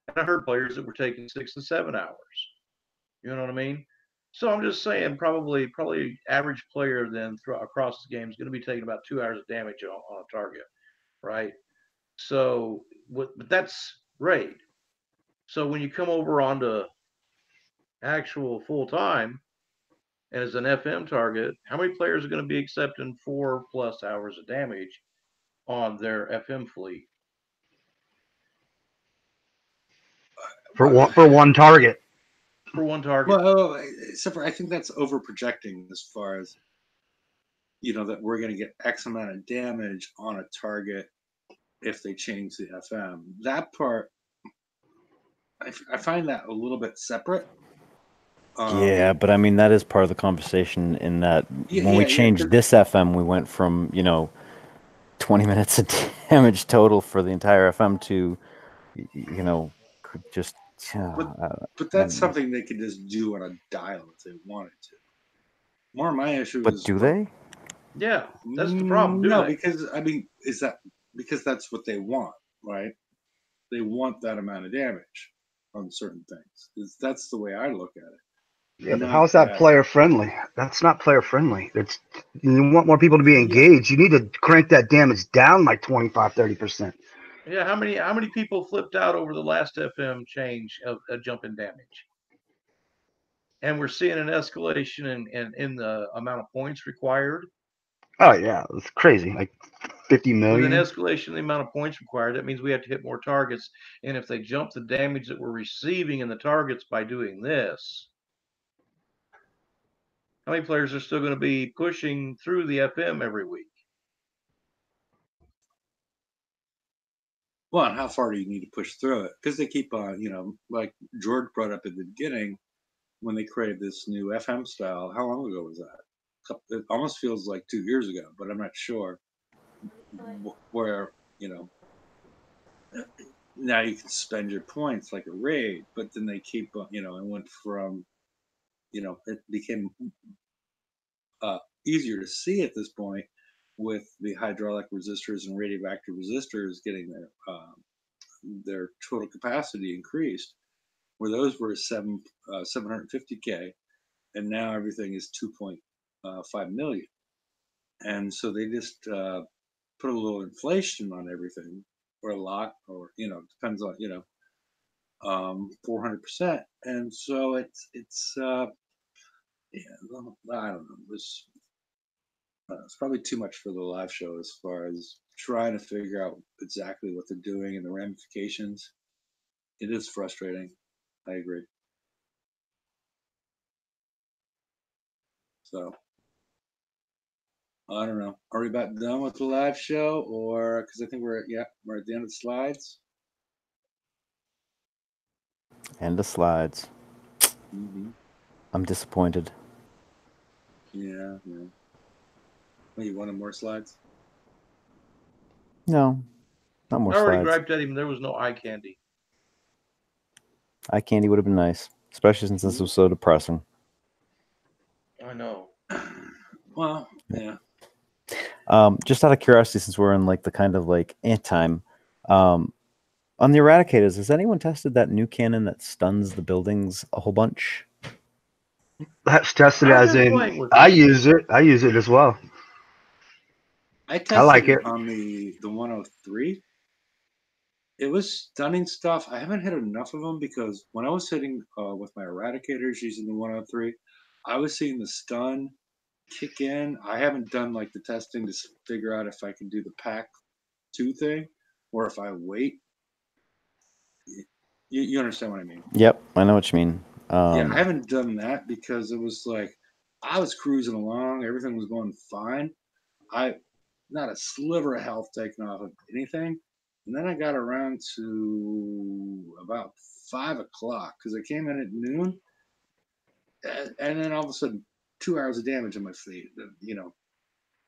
And I heard players that were taking 6 and 7 hours. You know what I mean? So I'm just saying probably average player then across the game is going to be taking about 2 hours of damage on a target, right? So, but that's raid. So when you come over onto actual full time and as an FM target, how many players are going to be accepting 4+ hours of damage on their FM fleet? For one target. For one target. Well, except for I think that's over projecting as far as that we're going to get X amount of damage on a target if they change the FM. That part, I find that a little bit separate. Yeah, but I mean that is part of the conversation in that Yeah, when we yeah, changed this FM, we went from 20 minutes of damage total for the entire FM to just. But that's something they could just do on a dial if they wanted to. More of my issue But is do they? Yeah, that's the problem. No, because I mean, is that because that's what they want, right? They want that amount of damage on certain things. That's the way I look at it. Yeah, but how's that player friendly? That's not player friendly. You want more people to be engaged. You need to crank that damage down like 25-30%. Yeah, how many people flipped out over the last FM change of a jump in damage? And we're seeing an escalation in the amount of points required. Oh yeah, it's crazy. Like 50 million. With an escalation in the amount of points required, that means we have to hit more targets. And if they jump the damage that we're receiving in the targets by doing this, how many players are still going to be pushing through the FM every week? Well, and how far do you need to push through it? Because they keep on, like George brought up at the beginning, when they created this new FM style. How long ago was that? It almost feels like 2 years ago, but I'm not sure. Where now you can spend your points like a raid, but then they keep on, it went from, it became easier to see at this point with the hydraulic resistors and radioactive resistors getting their total capacity increased, where those were 750K, and now everything is 2.5 million. And so they just put a little inflation on everything, or a lot, or depends on 400%. And so it's yeah, I don't know. It's probably too much for the live show as far as trying to figure out exactly what they're doing and the ramifications. It is frustrating. I agree. So I don't know. Are we about done with the live show, or because I think we're at the end of the slides. End of slides. Mm-hmm. I'm disappointed. Yeah. Well, you wanted more slides? No, not more I already slides. griped at him. There was no eye candy. Eye candy would have been nice, especially since this was so depressing. I know. Well, yeah. Just out of curiosity, since we're in like the kind of like time, on the Eradicators, has anyone tested that new cannon that stuns the buildings a whole bunch? That's tested as in I use it as well. I tested it on the 103. It was stunning stuff. I haven't hit enough of them because when I was hitting with my Eradicators using the 103, I was seeing the stun kick in. I haven't done like the testing to figure out if I can do the pack 2 thing, or if I wait, you understand what I mean? Yep, I know what you mean. Yeah, I haven't done that because it was like I was cruising along, everything was going fine. I not a sliver of health taken off of anything. And then I got around to about 5 o'clock because I came in at noon, and then all of a sudden, 2 hours of damage on my fleet, And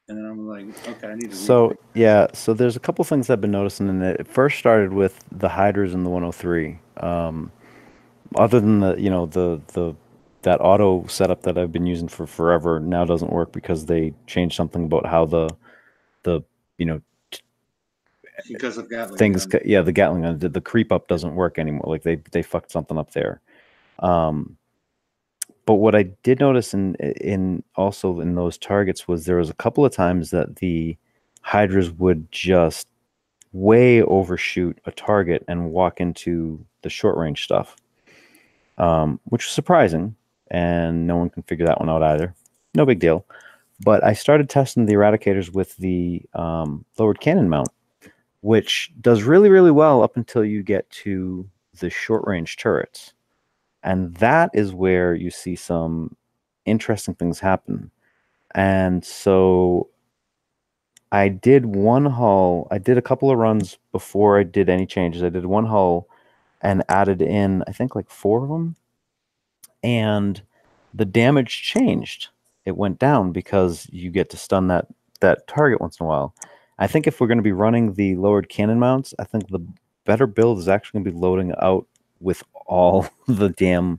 then I'm like, okay, I need to So rethink. yeah, so there's a couple things I've been noticing, and it first started with the hydras in the 103. Other than the that auto setup that I've been using for forever now doesn't work because they changed something about how the you know Because of Gatling things gun. yeah, the Gatling gun, the creep up doesn't work anymore. Like they fucked something up there. But what I did notice in also in those targets was there was a couple of times that the hydras would just way overshoot a target and walk into the short range stuff, which was surprising, and no one can figure that one out either. No big deal. But I started testing the eradicators with the lowered cannon mount, which does really, really well up until you get to the short range turrets. And that is where you see some interesting things happen. And so I did one hull. I did a couple of runs before I did any changes. I did one hull and added in, I think, like 4 of them. And the damage changed. It went down because you get to stun that target once in a while. I think if we're going to be running the lowered cannon mounts, I think the better build is actually going to be loading out with all the damn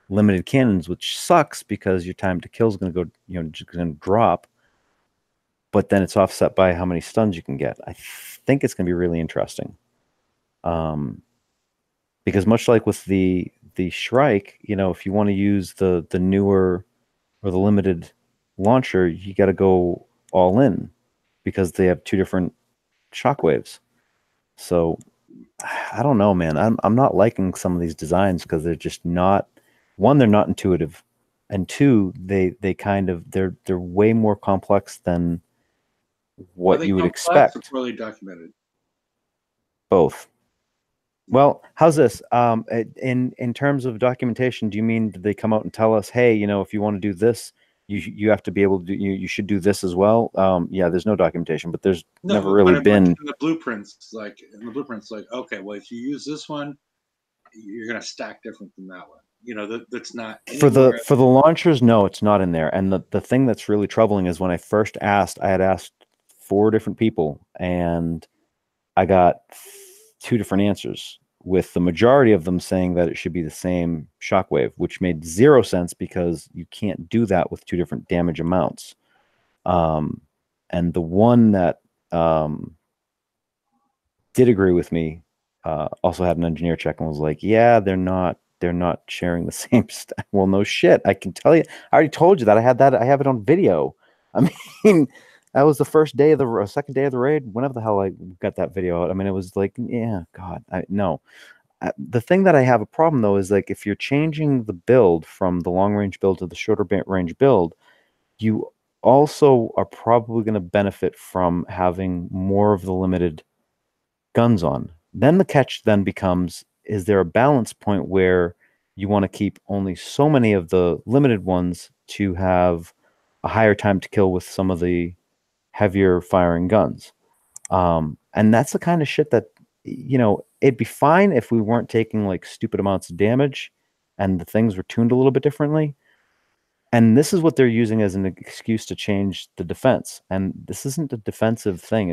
limited cannons, which sucks because your time to kill is going to go, just going to drop. But then it's offset by how many stuns you can get. I think it's going to be really interesting. Because much like with the Shrike, if you want to use the newer or the limited launcher, you got to go all in because they have 2 different shockwaves. So I don't know, man. I'm not liking some of these designs because they're just not, one, they're not intuitive, and 2, they kind of they're way more complex than Are what they you would complex or expect. poorly documented? Both. Well, how's this? In terms of documentation, do you mean did they come out and tell us, hey, if you want to do this, you have to be able to do, you should do this as well? Yeah, there's no documentation, but there's never No, really but been. in the blueprints, okay, well, if you use this one, you're gonna stack different than that one. That's not For the anywhere. for the launchers, no, it's not in there. And the thing that's really troubling is when I first asked, I had asked 4 different people, and I got 2 different answers, with the majority of them saying that it should be the same shockwave, which made 0 sense because you can't do that with 2 different damage amounts. And the one that did agree with me also had an engineer check and was like, "Yeah, they're not sharing the same stuff." Well, no shit. I can tell you. I already told you that. I had that. I have it on video. I mean, that was the first day of the second day of the raid. Whenever the hell I got that video out. I mean, it was like, yeah, God, no. The thing that I have a problem though is like if you're changing the build from the long range build to the shorter range build, you also are probably going to benefit from having more of the limited guns on. Then the catch then becomes, is there a balance point where you want to keep only so many of the limited ones to have a higher time to kill with some of the heavier firing guns? And that's the kind of shit that, it'd be fine if we weren't taking like stupid amounts of damage and the things were tuned a little bit differently. And this is what they're using as an excuse to change the defense. And this isn't a defensive thing.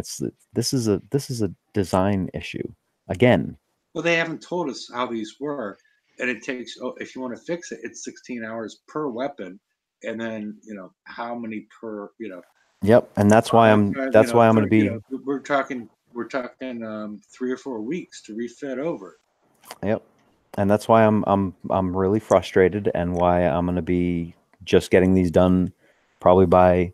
This is a design issue. Again, Well, they haven't told us how these work, and it takes. Oh, if you want to fix it, it's 16 hours per weapon, and then how many per. yep. And that's why I'm going to be. we're talking 3 or 4 weeks to refit over. Yep. And that's why I'm really frustrated, and why I'm going to be just getting these done probably by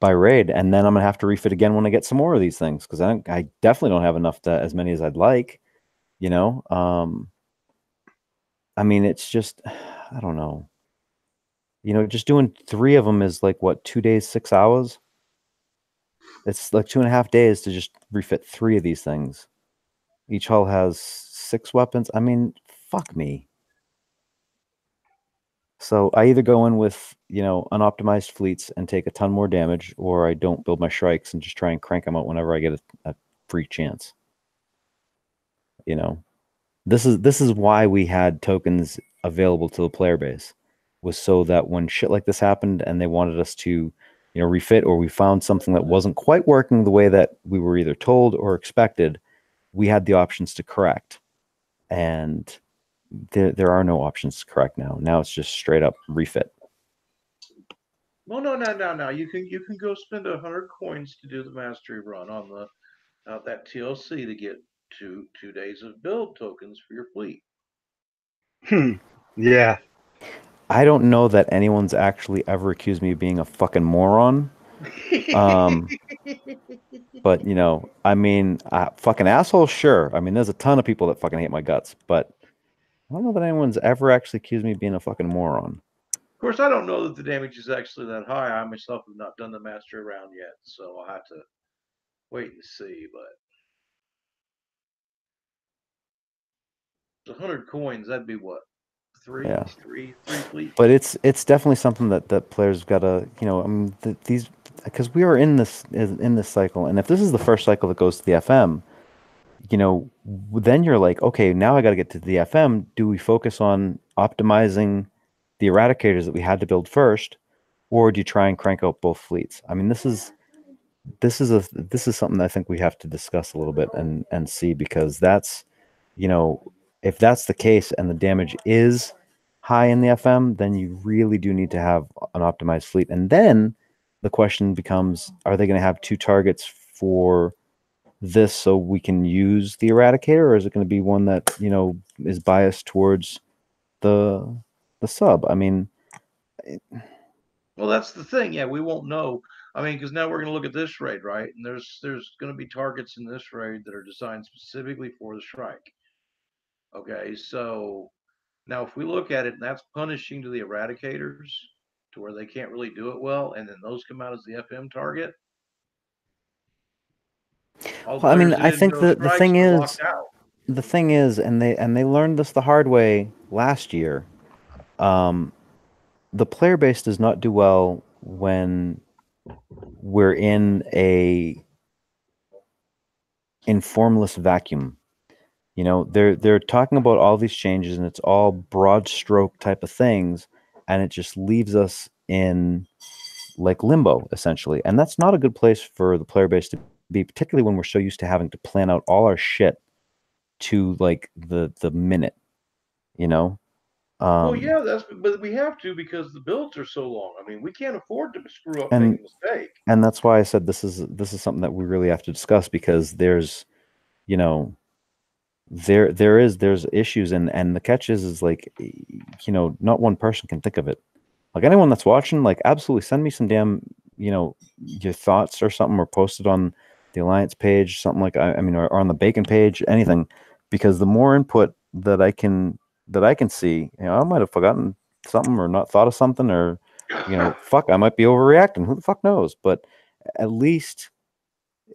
raid, and then I'm gonna have to refit again when I get some more of these things, because I definitely don't have enough to as many as I'd like. I mean, it's just, I don't know. Just doing 3 of them is like what, 2 days, 6 hours. It's like 2.5 days to just refit 3 of these things. Each hull has 6 weapons. I mean, fuck me. So I either go in with, unoptimized fleets and take a ton more damage, or I don't build my Shrikes and just try and crank them out whenever I get a free chance. This is why we had tokens available to the player base, was so that when shit like this happened and they wanted us to, refit, or we found something that wasn't quite working the way that we were either told or expected, we had the options to correct. And there are no options to correct now. Now it's just straight up refit. Well, no. You can go spend 100 coins to do the mastery run on that TLC to get two days of build tokens for your fleet. Yeah. I don't know that anyone's actually ever accused me of being a fucking moron. But I mean, fucking asshole, sure. I mean, there's a ton of people that fucking hate my guts, but I don't know that anyone's ever actually accused me of being a fucking moron. Of course, I don't know that the damage is actually that high. I myself have not done the mastery round yet, so I'll have to wait and see. But 100 coins, that'd be what? Three fleets. But it's definitely something that players gotta, I mean, these, because we are in this cycle, and if this is the first cycle that goes to the FM, then you're like, okay, now I got to get to the FM. Do we focus on optimizing the eradicators that we had to build first, or do you try and crank out both fleets? I mean, this is something that I think we have to discuss a little bit and see, because that's, if that's the case and the damage is high in the FM, then you really do need to have an optimized fleet. And then the question becomes, are they going to have 2 targets for this so we can use the eradicator, or is it going to be one that, is biased towards the sub? I mean, well, that's the thing. Yeah, we won't know. I mean, because now we're going to look at this raid, right? And there's going to be targets in this raid that are designed specifically for the Shrike. Okay, so now if we look at it, and that's punishing to the eradicators to where they can't really do it well, and then those come out as the FM target. Well, I mean, I think the thing is, and they learned this the hard way last year. The player base does not do well when we're in a informless vacuum. They're talking about all these changes, and it's all broad stroke type of things, and it just leaves us in like limbo essentially. And that's not a good place for the player base to be, particularly when we're so used to having to plan out all our shit to like the minute. Well, yeah, but we have to, because the builds are so long. I mean, we can't afford to screw up, make a mistake. And that's why I said this is something that we really have to discuss, because there's, there's issues, and the catch is like, not one person can think of it. Like, anyone that's watching, like, absolutely send me some damn, your thoughts or something, or post it on the Alliance page, something like, I mean, or on the Bacon page, anything, because the more input that I can see, I might have forgotten something or not thought of something, or, fuck, I might be overreacting. Who the fuck knows? But at least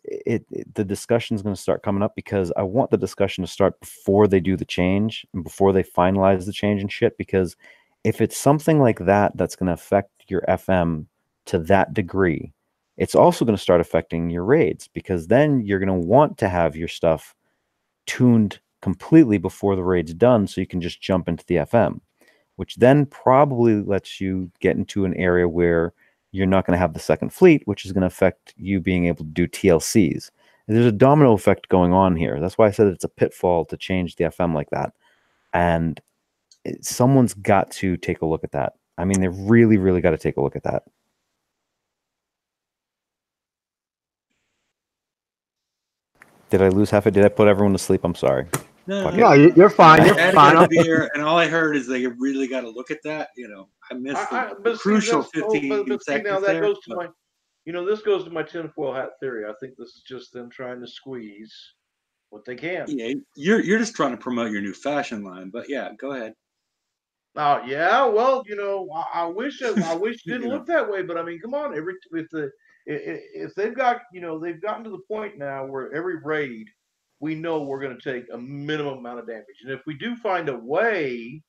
the discussion is going to start coming up, because I want the discussion to start before they do the change and before they finalize the change and shit. Because if it's something like that that's going to affect your FM to that degree, it's also going to start affecting your raids, because then you're going to want to have your stuff tuned completely before the raid's done, so you can just jump into the FM, which then probably lets you get into an area where you're not going to have the second fleet, which is going to affect you being able to do TLCs. And there's a domino effect going on here. That's why I said it's a pitfall to change the FM like that. And someone's got to take a look at that. I mean, they really, really got to take a look at that. Did I lose half? Did I put everyone to sleep? I'm sorry. No, you're fine. You're fine. Here, and all I heard is they really got to look at that. I missed the crucial 15 seconds. Now that goes to my, this goes to my tinfoil hat theory. I think this is just them trying to squeeze what they can. Yeah, you're just trying to promote your new fashion line, but yeah, go ahead. Oh yeah, well, I wish it didn't look that way, but I mean, come on, if if they've got, they've gotten to the point now where every raid, we know we're going to take a minimum amount of damage. And if we do find a way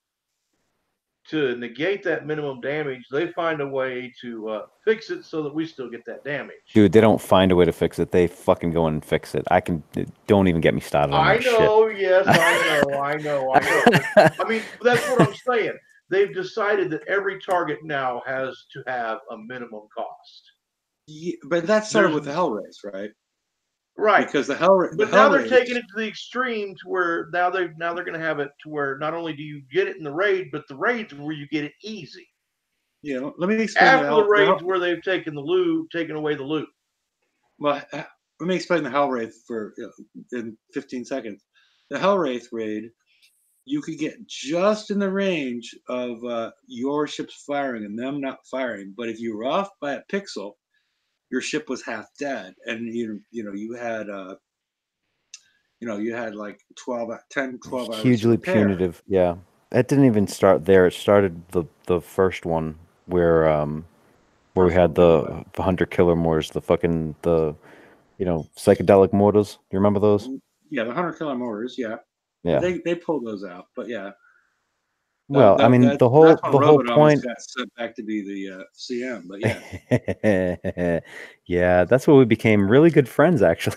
to negate that minimum damage, they find a way to fix it so that we still get that damage. Dude, they don't find a way to fix it. They fucking go in and fix it. Don't even get me started on that know, shit. yes, I know. I mean, that's what I'm saying. They've decided that every target now has to have a minimum cost. Yeah, but that started with the Hell Race, right? Right. Because the Hell Race. But now they're taking it to the extreme to where now they're going to have it to where not only do you get it in the raid, but the raids where you get it easy. Yeah, let me explain. After the raids where they've taken away the loot. Well, let me explain the Hell Wraith in 15 seconds. The Hell Wraith raid, you could get just in the range of your ship's firing and them not firing. But if you were off by a pixel, your ship was half dead, and you had like 12 hours. Hugely punitive. Yeah, it didn't even start there. It started the first one where we had the hunter killer mortars, the psychedelic mortars. Do you remember those? Yeah, the hunter killer mortars. Yeah. Yeah. They pulled those out, but yeah. Well, the whole point got sent back to be the CM, but yeah. Yeah, that's where we became really good friends, actually.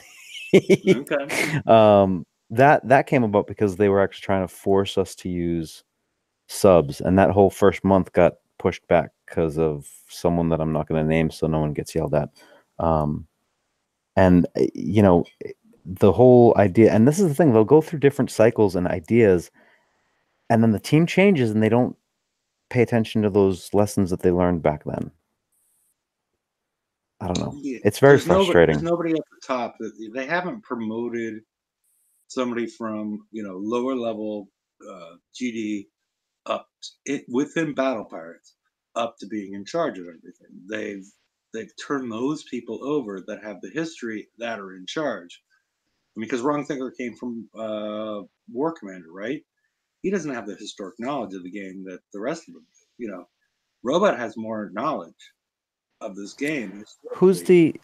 Okay. That came about because they were actually trying to force us to use subs, and that whole first month got pushed back because of someone that I'm not going to name, so no one gets yelled at. And the whole idea, and this is the thing, they'll go through different cycles and ideas, and then the team changes, and they don't pay attention to those lessons that they learned back then. I don't know. Yeah, it's very frustrating. There's nobody at the top. They haven't promoted somebody from lower level GD up within Battle Pirates up to being in charge of everything. They've turned those people over that have the history that are in charge. Because Wrong Thinker came from War Commander, right? He doesn't have the historic knowledge of the game that the rest of them do. Robot has more knowledge of this game. Here's the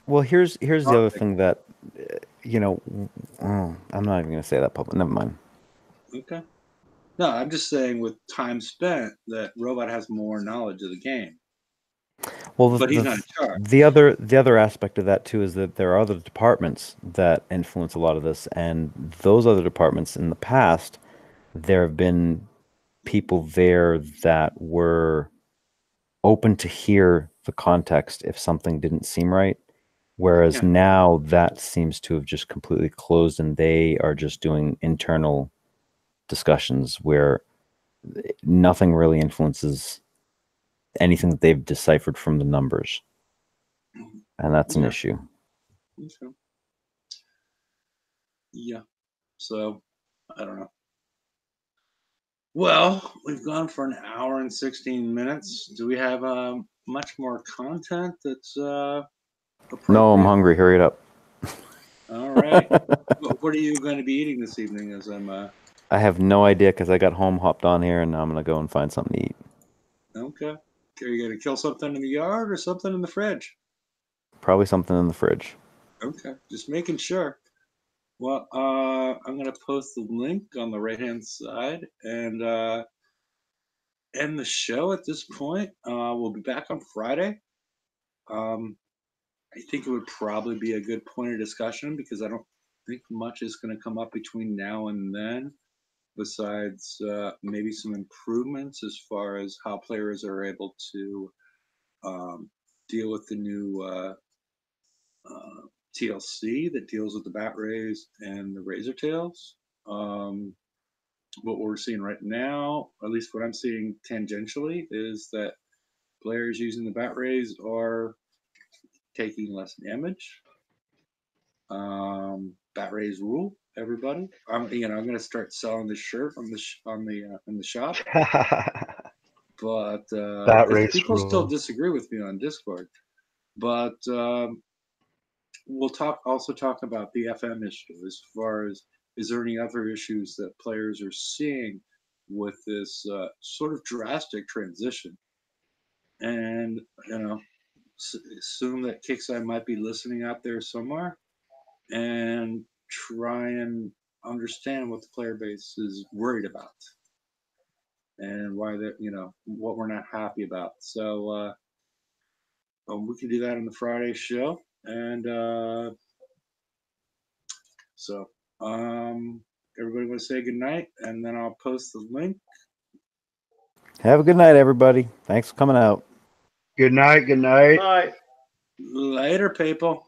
other thing that I'm not even going to say that public. Never mind. Okay. No, I'm just saying with time spent that Robot has more knowledge of the game. Well, but he's not in charge. The other aspect of that too is that there are other departments that influence a lot of this, and those other departments in the past, there have been people there that were open to hear the context if something didn't seem right, whereas now that seems to have just completely closed, and they are just doing internal discussions where nothing really influences anything that they've deciphered from the numbers, and that's an issue. Okay. Yeah, so I don't know. Well, we've gone for an hour and 16 minutes. Do we have much more content that's appropriate? No, I'm hungry. Hurry it up. All right. What are you going to be eating this evening? As I have no idea because I got home, hopped on here, and now I'm going to go and find something to eat. Okay. Are you going to kill something in the yard or something in the fridge? Probably something in the fridge. Okay. Just making sure. Well, I'm going to post the link on the right-hand side and end the show at this point. We'll be back on Friday. I think it would probably be a good point of discussion because I don't think much is going to come up between now and then, besides maybe some improvements as far as how players are able to deal with the new TLC that deals with the bat rays and the razor tails. What we're seeing right now, at least what I'm seeing tangentially, is that players using the bat rays are taking less damage. Bat rays rule, everybody. I'm going to start selling this shirt in the shop. But Bat rays people rule. still disagree with me on Discord. But we'll also talk about the FM issue as far as is there any other issues that players are seeing with this sort of drastic transition. And assume that Kickside might be listening out there somewhere, and try and understand what the player base is worried about and why they're, what we're not happy about. So we can do that on the Friday show. And everybody want to say good night, and then I'll post the link. Have a good night, everybody. Thanks for coming out. Good night. Good night. Bye. Later, people.